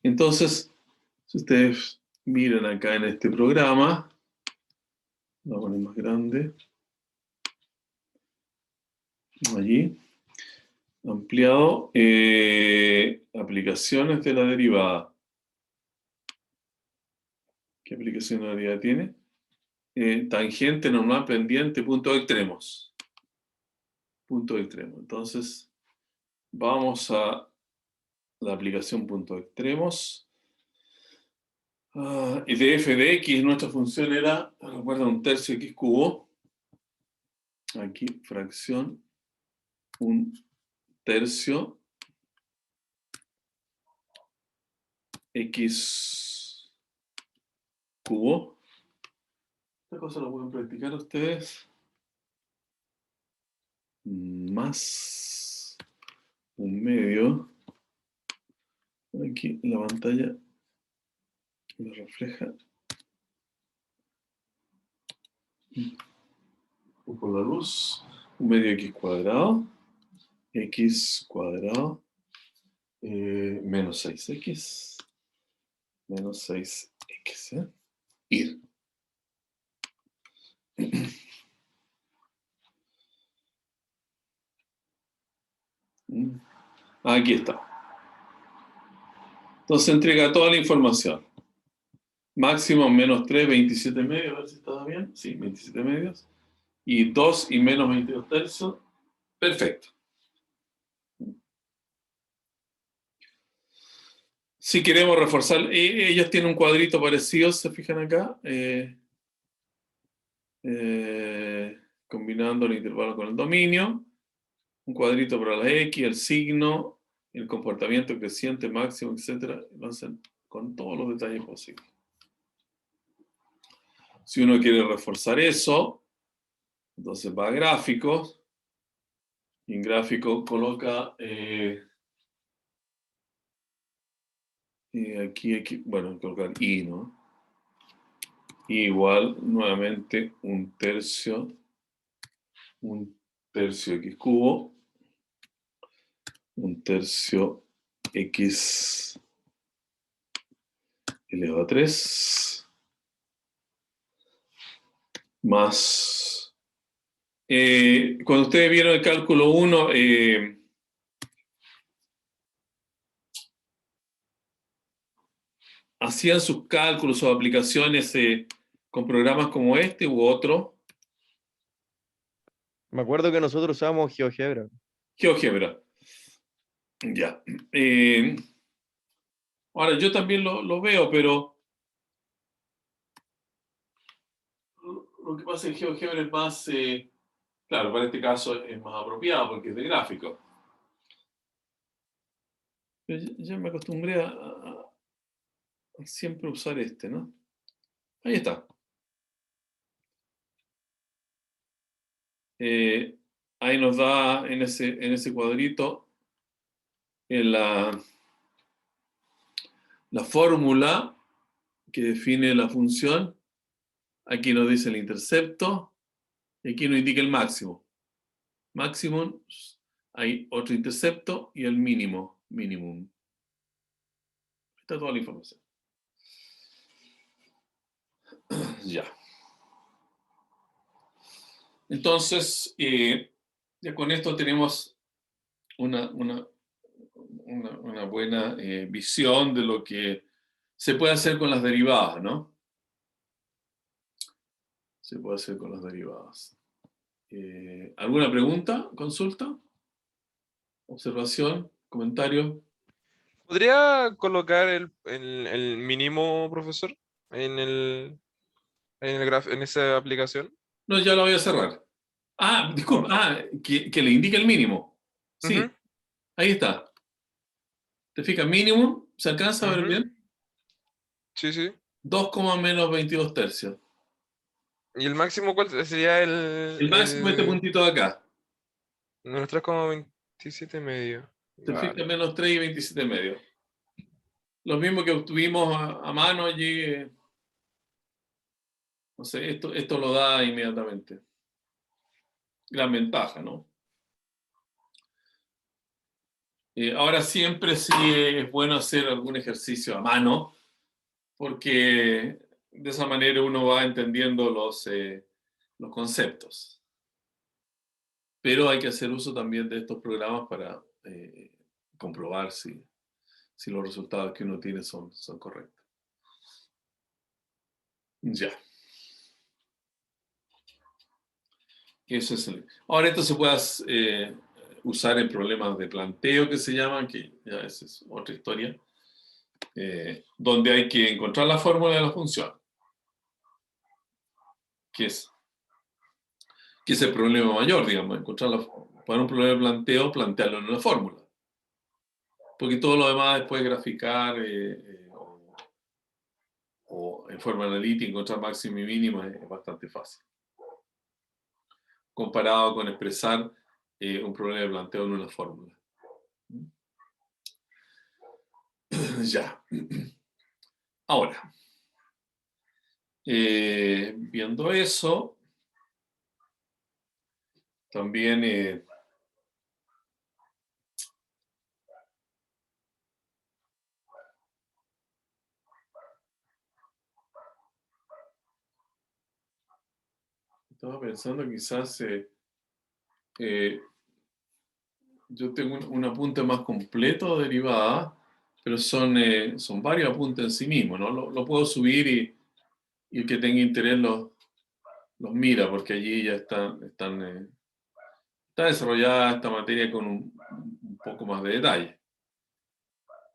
Entonces, si ustedes miran acá en este programa, lo voy a poner más grande, allí, ampliado, aplicaciones de la derivada. ¿Qué aplicación de la derivada tiene? Tangente, normal, pendiente, puntos extremos. Puntos extremos. Entonces, vamos a la aplicación puntos extremos. Y de f de x, nuestra función era, recuerda, un tercio x cubo. Aquí, fracción, un tercio x cubo. Esta cosa la pueden practicar ustedes. Más un medio. Aquí en la pantalla me refleja un poco la luz. Un medio x cuadrado. X cuadrado. Menos 6x. Menos 6x. Ir. Aquí está. Entonces entrega toda la información. Máximo menos 3, 27 medios. A ver si está bien. Sí, 27 medios. Y 2 y menos 22 tercios. Perfecto. Si queremos reforzar, ellos tienen un cuadrito parecido, se fijan acá. Combinando el intervalo con el dominio. Un cuadrito para la X, el signo, el comportamiento creciente, máximo, etc. Lo hacen con todos los detalles posibles. Si uno quiere reforzar eso, entonces va a gráficos. Y en gráfico coloca aquí, bueno, colocar I, ¿no? I igual, nuevamente, un tercio x cubo, un tercio x elevado a 3, más, cuando ustedes vieron el cálculo 1, hacían sus cálculos o aplicaciones con programas como este u otro. Me acuerdo que nosotros usábamos GeoGebra. GeoGebra. Ya. Ahora, yo también lo veo, pero lo que pasa es que GeoGebra es más, claro, para este caso es más apropiado porque es de gráfico. Pero ya me acostumbré a siempre usar este, ¿no? Ahí está. Ahí nos da en ese cuadrito la fórmula que define la función. Aquí nos dice el intercepto. Y aquí nos indica el máximo. Máximo, hay otro intercepto y el mínimo. Minimum. Está toda la información. Ya. Entonces, ya con esto tenemos una buena visión de lo que se puede hacer con las derivadas, ¿no? Se puede hacer con las derivadas. ¿Alguna pregunta? ¿Consulta? ¿Observación? ¿Comentario? ¿Podría colocar el mínimo, profesor, en esa aplicación? No, ya lo voy a cerrar. Ah, disculpa. Ah, que le indique el mínimo. Sí, Ujú, ahí está. ¿Te fijas? Mínimo, ¿se alcanza a ver ujú. bien? Sí, sí. 2, menos 22 tercios. ¿Y el máximo cuál sería El máximo es este puntito de acá. menos 3,27 medio? ¿Te fijas? Vale. Menos 3 y 27 medio. Lo mismo que obtuvimos a mano allí. Entonces, esto lo da inmediatamente. Gran ventaja, ¿no? Ahora siempre sí es bueno hacer algún ejercicio a mano, porque de esa manera uno va entendiendo los conceptos. Pero hay que hacer uso también de estos programas para comprobar si los resultados que uno tiene son correctos. Ya. Eso es ahora esto se puede usar en problemas de planteo que se llaman, que ya esa es otra historia, donde hay que encontrar la fórmula de la función. Que es el problema mayor, digamos, para un problema de planteo, plantearlo en una fórmula. Porque todo lo demás después graficar o en forma analítica encontrar máximo y mínimo es bastante fácil. Comparado con expresar un problema de planteo en una fórmula. Ya. Ahora, viendo eso, también estaba pensando quizás yo tengo un apunte más completo de derivada, pero son varios apuntes en sí mismos, ¿no? Lo puedo subir y el que tenga interés los mira, porque allí ya está desarrollada esta materia con un poco más de detalle.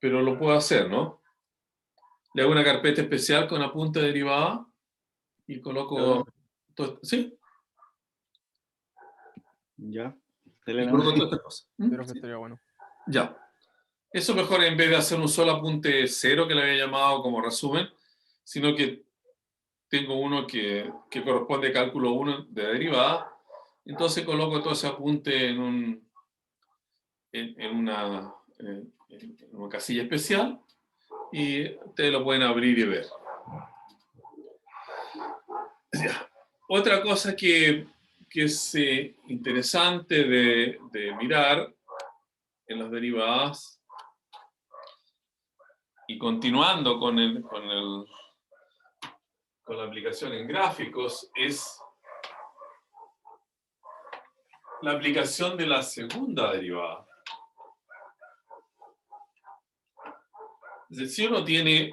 Pero lo puedo hacer, ¿no? Le hago una carpeta especial con apunte de derivada y coloco... ¿Sí? Ya. Y coloco todas estas cosas. Pero que estaría bueno. Ya. Eso mejor en vez de hacer un solo apunte cero, que le había llamado como resumen, sino que tengo uno que corresponde a cálculo 1 de derivada. Entonces coloco todo ese apunte en una casilla especial y ustedes lo pueden abrir y ver. Ya. Otra cosa que es interesante de mirar en las derivadas y continuando con la aplicación en gráficos es la aplicación de la segunda derivada. Es decir, si uno tiene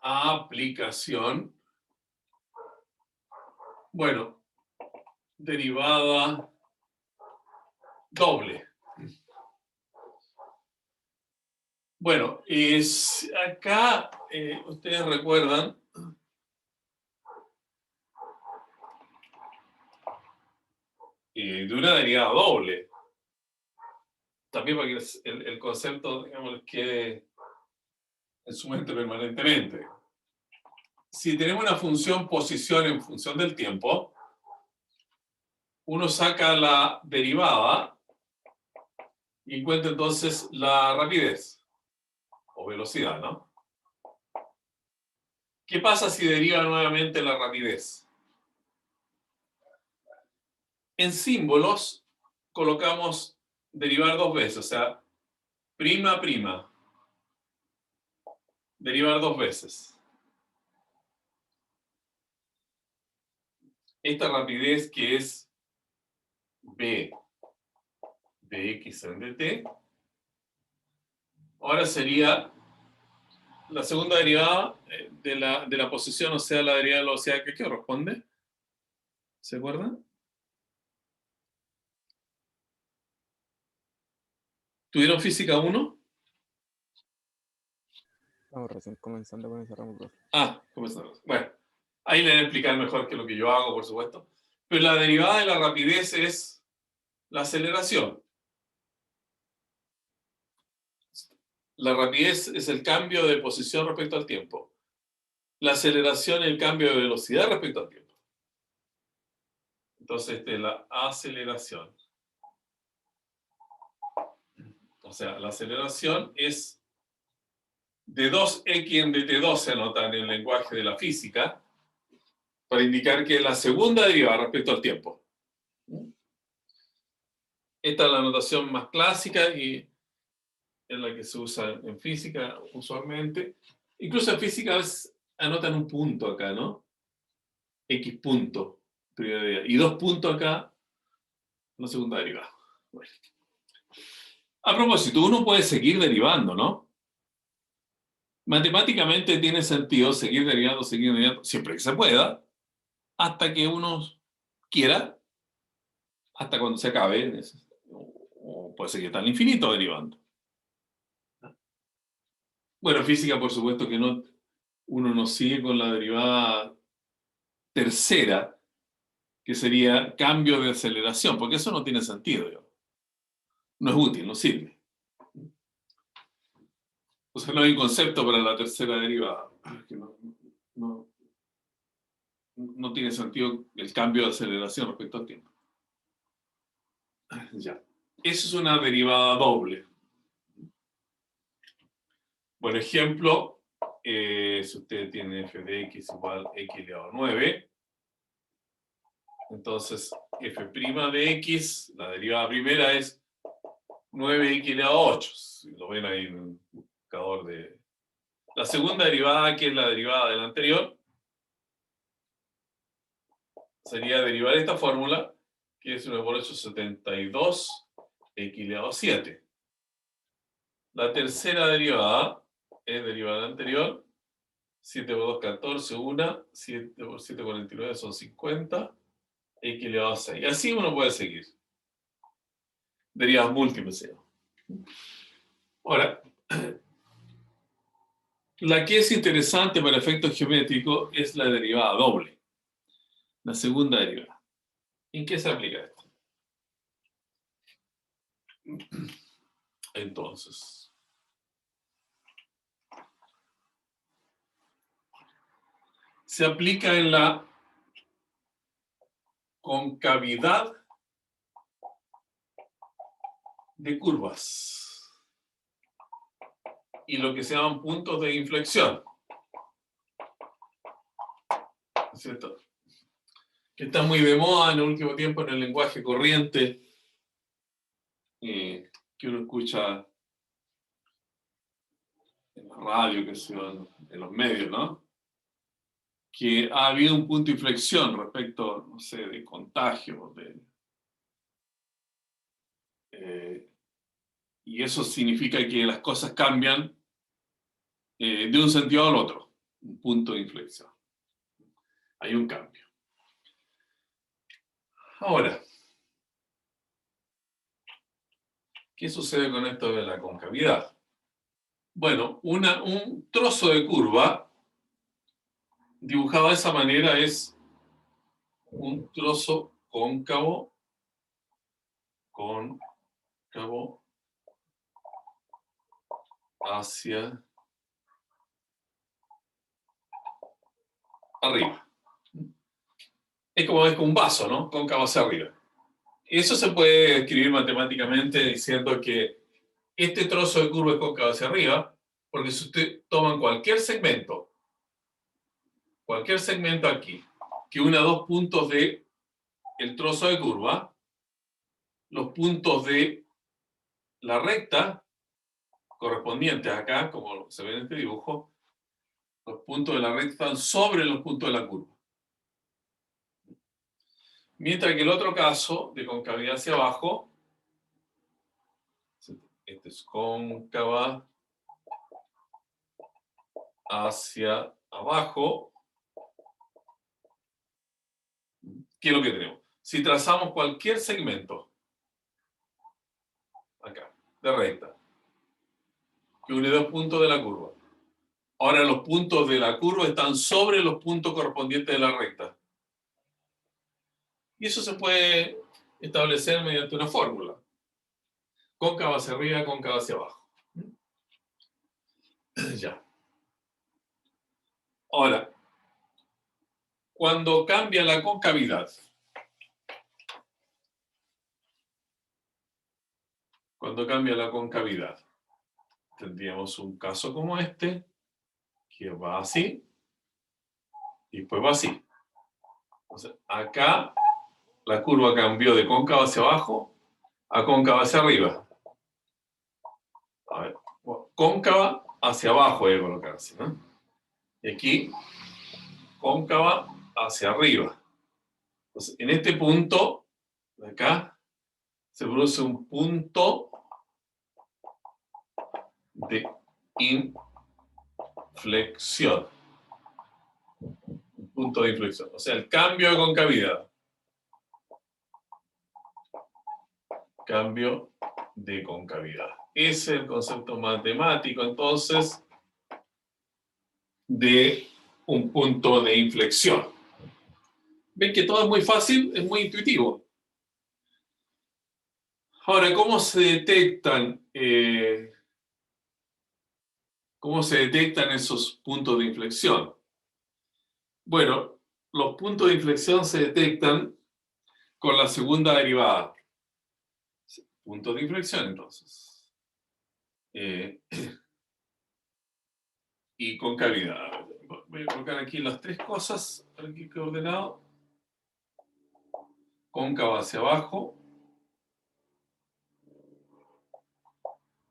aplicación, bueno, derivada doble. Bueno, acá ustedes recuerdan de una derivada doble. También para que el concepto, digamos, les quede en su mente permanentemente. Si tenemos una función posición en función del tiempo, uno saca la derivada y encuentra entonces la rapidez o velocidad, ¿no? ¿Qué pasa si deriva nuevamente la rapidez? En símbolos colocamos derivar dos veces, o sea, prima, prima. Derivar dos veces. Esta rapidez que es b de x en dt, ahora sería la segunda derivada de la posición, o sea, la derivada de la velocidad que corresponde. ¿Se acuerdan? ¿Tuvieron física 1? Estamos recién comenzando con ese ramo, profe. Comenzamos. Bueno, ahí le voy a explicar mejor que lo que yo hago, por supuesto. Pero la derivada de la rapidez es la aceleración. La rapidez es el cambio de posición respecto al tiempo. La aceleración es el cambio de velocidad respecto al tiempo. Entonces, la aceleración. O sea, la aceleración es D2x en dt2 se anota en el lenguaje de la física para indicar que es la segunda derivada respecto al tiempo. Esta es la notación más clásica y es la que se usa en física usualmente. Incluso en física anotan un punto acá, ¿no? X punto, primera derivada. Y 2 puntos acá, la segunda derivada. Bueno. A propósito, uno puede seguir derivando, ¿no? Matemáticamente tiene sentido seguir derivando, siempre que se pueda, hasta que uno quiera, hasta cuando se acabe, o puede seguir hasta el infinito derivando. Bueno, en física, por supuesto que no, uno no sigue con la derivada tercera, que sería cambio de aceleración, porque eso no tiene sentido, digamos. No es útil, no sirve. O sea, no hay un concepto para la tercera derivada. Que no tiene sentido el cambio de aceleración respecto al tiempo. Ya. Eso es una derivada doble. Por ejemplo, si usted tiene f de x igual a x elevado a 9, entonces f' de x, la derivada primera es 9x elevado a 8. Si lo ven ahí en el buscador de... La segunda derivada, que es la derivada de la anterior, sería derivar esta fórmula, que es 9 por 8, 72, x elevado a 7. La tercera derivada es derivada de la anterior, 7 por 2, 14, 1, 7 por 7, 49, son 50, x elevado a 6. Y así uno puede seguir. Derivadas múltiples. Ahora, la que es interesante para efectos geométricos es la derivada doble. La segunda derivada. ¿En qué se aplica esto? Entonces, se aplica en la concavidad de curvas y lo que se llaman puntos de inflexión. ¿Cierto? Que está muy de moda en el último tiempo en el lenguaje corriente que uno escucha en la radio, que se en los medios, ¿no? Que ha habido un punto de inflexión respecto, no sé, de contagio, y eso significa que las cosas cambian de un sentido al otro, un punto de inflexión. Hay un cambio. Ahora, ¿qué sucede con esto de la concavidad? Bueno, un trozo de curva dibujado de esa manera es un trozo cóncavo hacia arriba. Es como un vaso, ¿no? Cóncavo hacia arriba. Eso se puede escribir matemáticamente diciendo que este trozo de curva es cóncavo hacia arriba, porque si usted toma cualquier segmento aquí, que una dos puntos de el trozo de curva, los puntos de la recta correspondientes acá, como se ve en este dibujo, los puntos de la recta están sobre los puntos de la curva. Mientras que el otro caso, de concavidad hacia abajo, este es cóncava hacia abajo. ¿Qué es lo que tenemos? Si trazamos cualquier segmento, acá, de recta, que une dos puntos de la curva. Ahora los puntos de la curva están sobre los puntos correspondientes de la recta. Y eso se puede establecer mediante una fórmula. Cóncava hacia arriba, cóncava hacia abajo. Ya. Ahora, cuando cambia la concavidad, tendríamos un caso como este, que va así, y después va así. Entonces, acá la curva cambió de cóncava hacia abajo a cóncava hacia arriba. A ver, cóncava hacia abajo voy a colocar así, ¿no? Y aquí, cóncava hacia arriba. Entonces, en este punto, de acá, se produce un punto de inflexión. Un punto de inflexión. O sea, el cambio de concavidad. Cambio de concavidad. Ese es el concepto matemático, entonces, de un punto de inflexión. Ven que todo es muy fácil, es muy intuitivo. Ahora, ¿cómo se detectan esos puntos de inflexión? Bueno, los puntos de inflexión se detectan con la segunda derivada. Puntos de inflexión, entonces. Y concavidad. Voy a colocar aquí las tres cosas, aquí que he ordenado. Cóncava hacia abajo.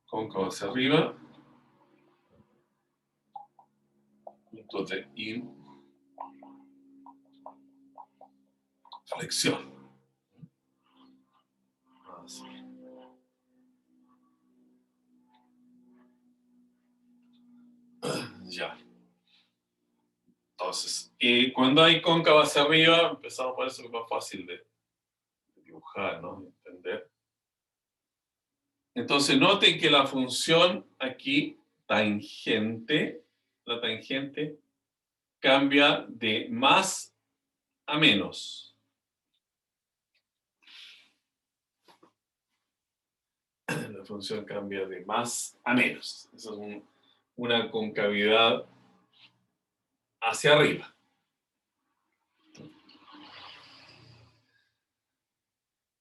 Cóncava hacia arriba. Puntos de inflexión. Así. Ya. Entonces, cuando hay cóncava hacia arriba, empezamos por eso que es más fácil de dibujar, ¿no? De entender. Entonces, noten que la función aquí, tangente, la tangente, cambia de más a menos. La función cambia de más a menos. Eso es una concavidad hacia arriba.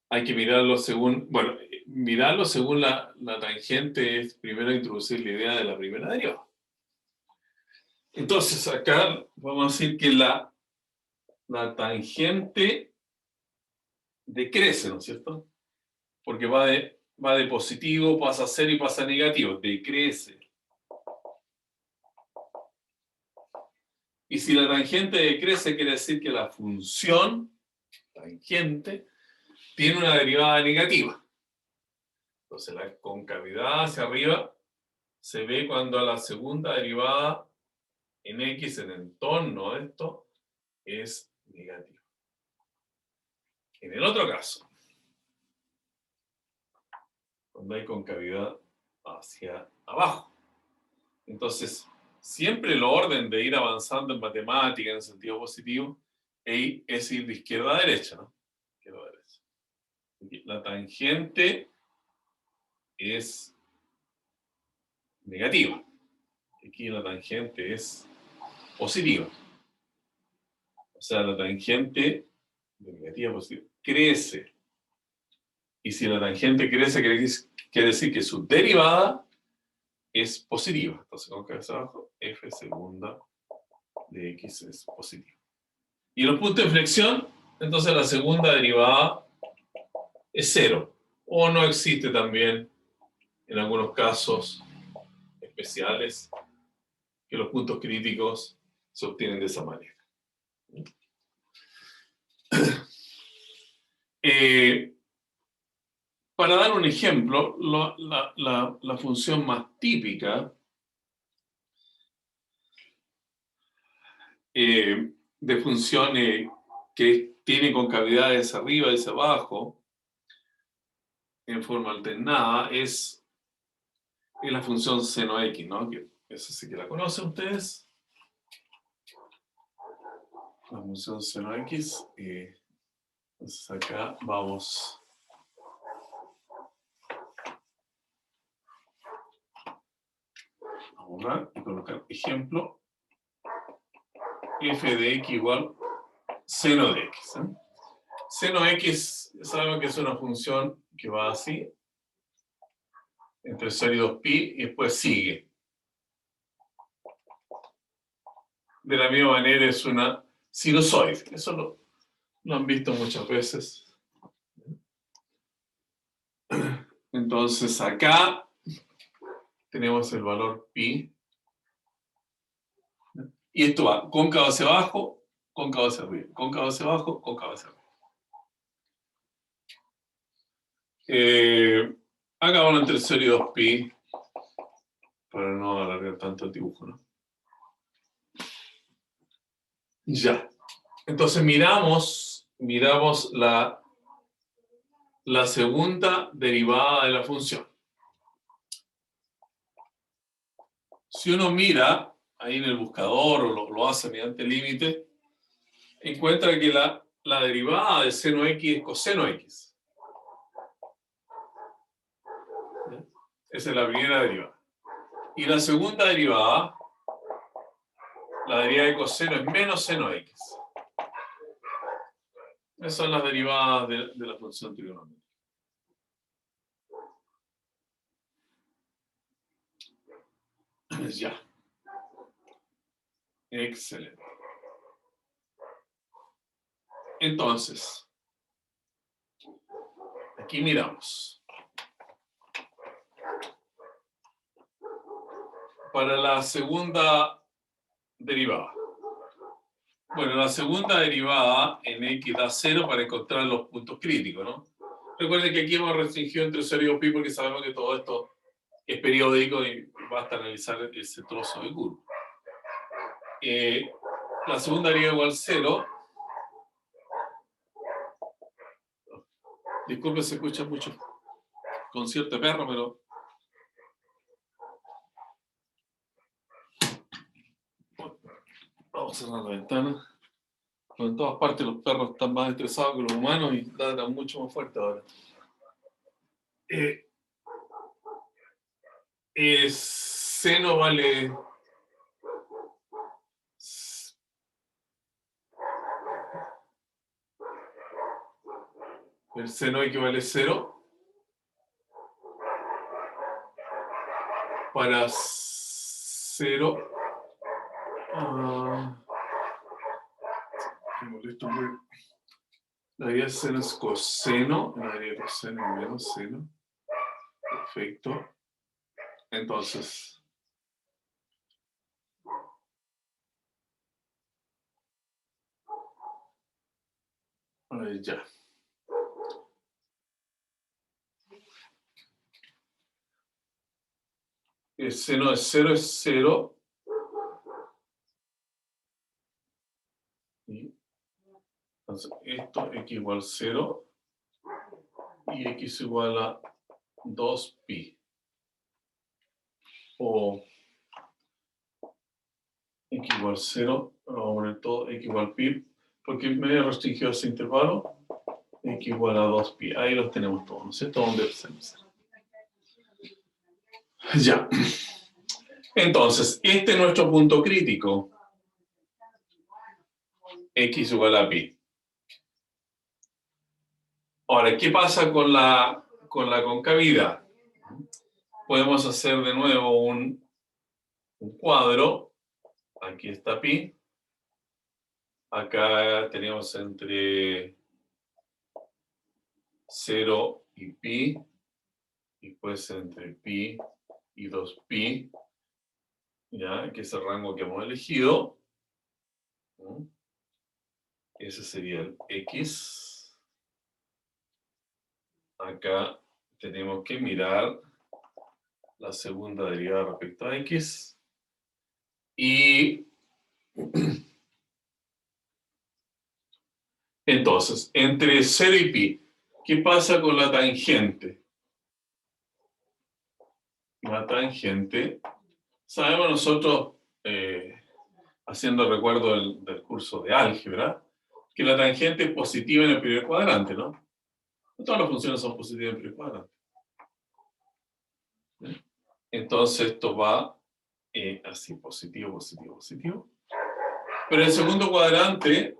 Hay que mirarlo según, bueno, mirarlo según la tangente es primero introducir la idea de la primera derivada. Entonces, acá vamos a decir que la tangente decrece, ¿no es cierto? Porque va de positivo, pasa a cero y pasa a negativo, decrece. Y si la tangente decrece, quiere decir que la función tangente tiene una derivada negativa. Entonces la concavidad hacia arriba se ve cuando la segunda derivada en x en entorno de esto es negativa. En el otro caso, cuando hay concavidad hacia abajo. Entonces, siempre el orden de ir avanzando en matemática en el sentido positivo es ir de izquierda a derecha, ¿no? Izquierda a derecha. La tangente es negativa. Aquí la tangente es positiva. O sea, la tangente de negativa a positiva crece. Y si la tangente crece, quiere decir que su derivada es positiva. Entonces, con cabeza abajo, f segunda de x es positiva. Y en los puntos de inflexión, entonces la segunda derivada es cero. O no existe también, en algunos casos especiales, que los puntos críticos se obtienen de esa manera. Para dar un ejemplo, la función más típica de función que tiene concavidades arriba y hacia abajo en forma alternada es la función seno x, ¿no? Que esa sí que la conocen ustedes. La función seno x. Entonces acá vamos a borrar y colocar ejemplo. F de x igual seno de x. Seno x, sabemos que es una función que va así. entre 0 y 2pi, y después sigue. De la misma manera es una sinusoide. Eso lo han visto muchas veces. Entonces acá tenemos el valor pi. Y esto va cóncavo hacia abajo, cóncavo hacia arriba, cóncavo hacia abajo, cóncavo hacia arriba. Acá van entre 0 y 2pi, para no alargar tanto el dibujo, ¿no? Ya. Entonces miramos la segunda derivada de la función. Si uno mira ahí en el buscador o lo hace mediante límite, encuentra que la derivada de seno x es coseno x. Esa es la primera derivada. Y la segunda derivada, la derivada de coseno es menos seno x. Esas son las derivadas de la función trigonométrica. Ya. Excelente. Entonces, aquí miramos. Para la segunda derivada. Bueno, la segunda derivada en x da 0 para encontrar los puntos críticos, ¿no? Recuerden que aquí hemos restringido entre 0 y 2pi porque sabemos que todo esto es periódico y basta analizar ese trozo de curva. La segunda derivada igual 0. Disculpe, se escucha mucho concierto de perro, pero... Vamos a cerrar la ventana. En todas partes los perros están más estresados que los humanos y ladran mucho más fuerte ahora. Seno vale... El seno equivale 0. Para 0... me molesto muy. La derivada de seno es coseno, la derivada de coseno es menos seno. Perfecto. Entonces, ya. El seno de 0 es 0. Entonces, esto x igual 0 y x igual a 2pi. O x igual 0, vamos a poner todo x igual pi, porque me he restringido ese intervalo, x igual a 2pi. Ahí los tenemos todos, ¿no es cierto? ¿Dónde hacemos? Ya. Entonces, este es nuestro punto crítico. X igual a pi. Ahora, ¿qué pasa con la concavidad? Podemos hacer de nuevo un cuadro. Aquí está pi. Acá tenemos entre 0 y pi. Y puede ser entre pi y 2pi. ¿Ya? Que es el rango que hemos elegido. Ese sería el x. Acá tenemos que mirar la segunda derivada respecto a x. Y entonces, entre 0 y pi, ¿qué pasa con la tangente? La tangente, sabemos nosotros, haciendo recuerdo del curso de álgebra, que la tangente es positiva en el primer cuadrante, ¿no? Todas las funciones son positivas en el primer cuadrante. Entonces esto va así, positivo, positivo, positivo. Pero en el segundo cuadrante,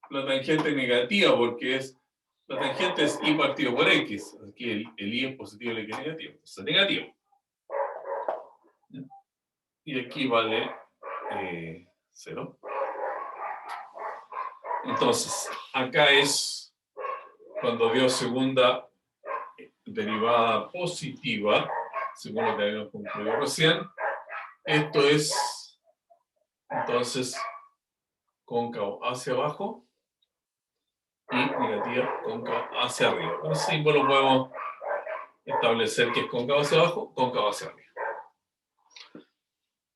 la tangente es negativa porque la tangente es y partido por x. Aquí el y es positivo y el x es negativo. Entonces es negativo. y aquí vale 0. Entonces, acá es cuando dio segunda derivada positiva, según lo que habíamos concluido recién. Esto es, entonces, cóncavo hacia abajo y negativa cóncavo hacia arriba. Con ese símbolo podemos establecer que es cóncavo hacia abajo, cóncavo hacia arriba.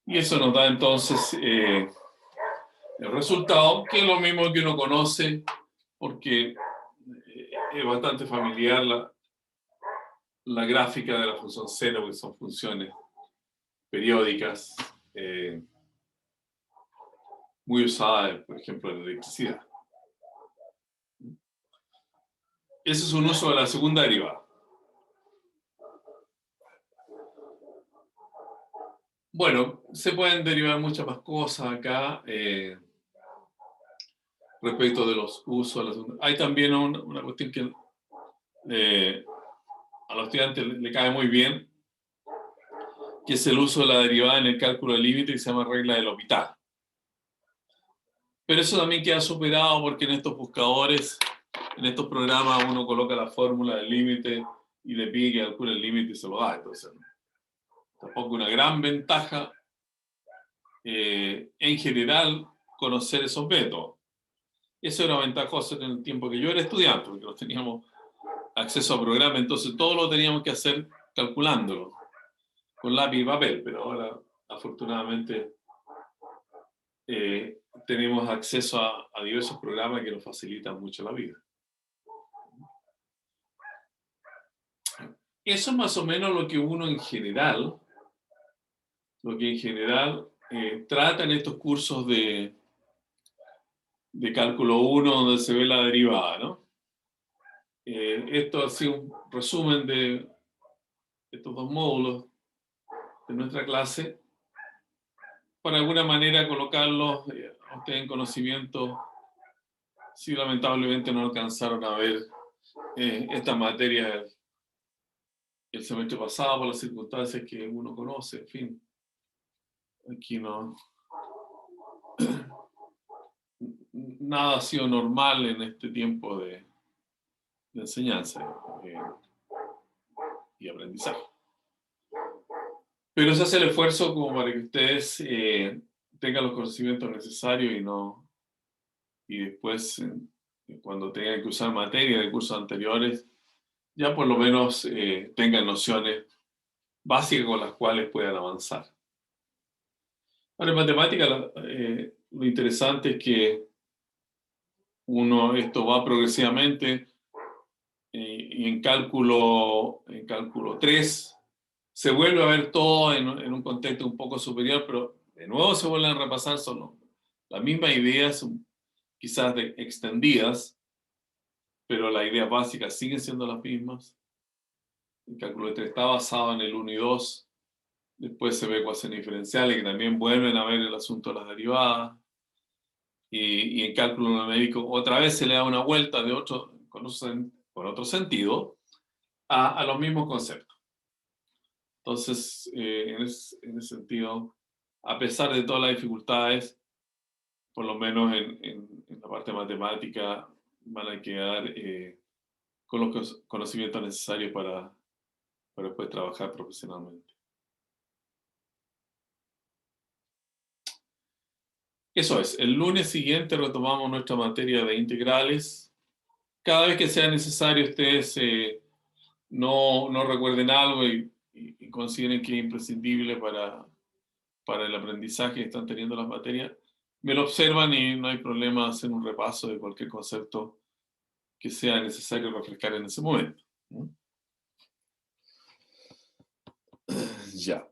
Y eso nos da entonces el resultado, que es lo mismo que uno conoce, porque es bastante familiar la gráfica de la función cero, que son funciones periódicas, muy usadas, por ejemplo, en la electricidad. Ese es un uso de la segunda derivada. Bueno, se pueden derivar muchas más cosas acá respecto de los usos de la segunda. Hay también una cuestión que a los estudiantes le cae muy bien, que es el uso de la derivada en el cálculo de límite, que se llama regla del L'Hopital. Pero eso también queda superado porque en estos buscadores, en estos programas, uno coloca la fórmula del límite y le pide que calcule el límite y se lo da. Entonces, tampoco una gran ventaja en general conocer esos métodos. Eso era ventajoso en el tiempo que yo era estudiante, porque no teníamos acceso a programas, entonces todo lo teníamos que hacer calculándolo con lápiz y papel, pero ahora afortunadamente tenemos acceso a diversos programas que nos facilitan mucho la vida. Eso es más o menos lo que uno en general, trata en estos cursos de cálculo 1 donde se ve la derivada, ¿no? Esto ha sido un resumen de estos dos módulos de nuestra clase, para de alguna manera colocarlos a ustedes en conocimiento, si lamentablemente no alcanzaron a ver esta materia el semestre pasado por las circunstancias que uno conoce, en fin. Aquí no... Nada ha sido normal en este tiempo de enseñanza y aprendizaje. Pero se hace el esfuerzo como para que ustedes tengan los conocimientos necesarios y después, cuando tengan que usar materia de cursos anteriores, ya por lo menos tengan nociones básicas con las cuales puedan avanzar. Ahora, en matemática, lo interesante es que esto va progresivamente y en cálculo 3 se vuelve a ver todo en un contexto un poco superior, pero de nuevo se vuelven a repasar, son las mismas ideas, quizás extendidas, pero las ideas básicas siguen siendo las mismas. El cálculo 3 está basado en el 1 y 2, después se ve ecuaciones diferenciales que también vuelven a ver el asunto de las derivadas, y en cálculo numérico otra vez se le da una vuelta con otro sentido a los mismos conceptos. Entonces, en ese sentido, a pesar de todas las dificultades, por lo menos en la parte matemática, van a quedar con los conocimientos necesarios para después trabajar profesionalmente. Eso es, el lunes siguiente retomamos nuestra materia de integrales. Cada vez que sea necesario, ustedes no recuerden algo y consideren que es imprescindible para el aprendizaje que están teniendo las materias, me lo observan y no hay problema hacer un repaso de cualquier concepto que sea necesario refrescar en ese momento. Ya.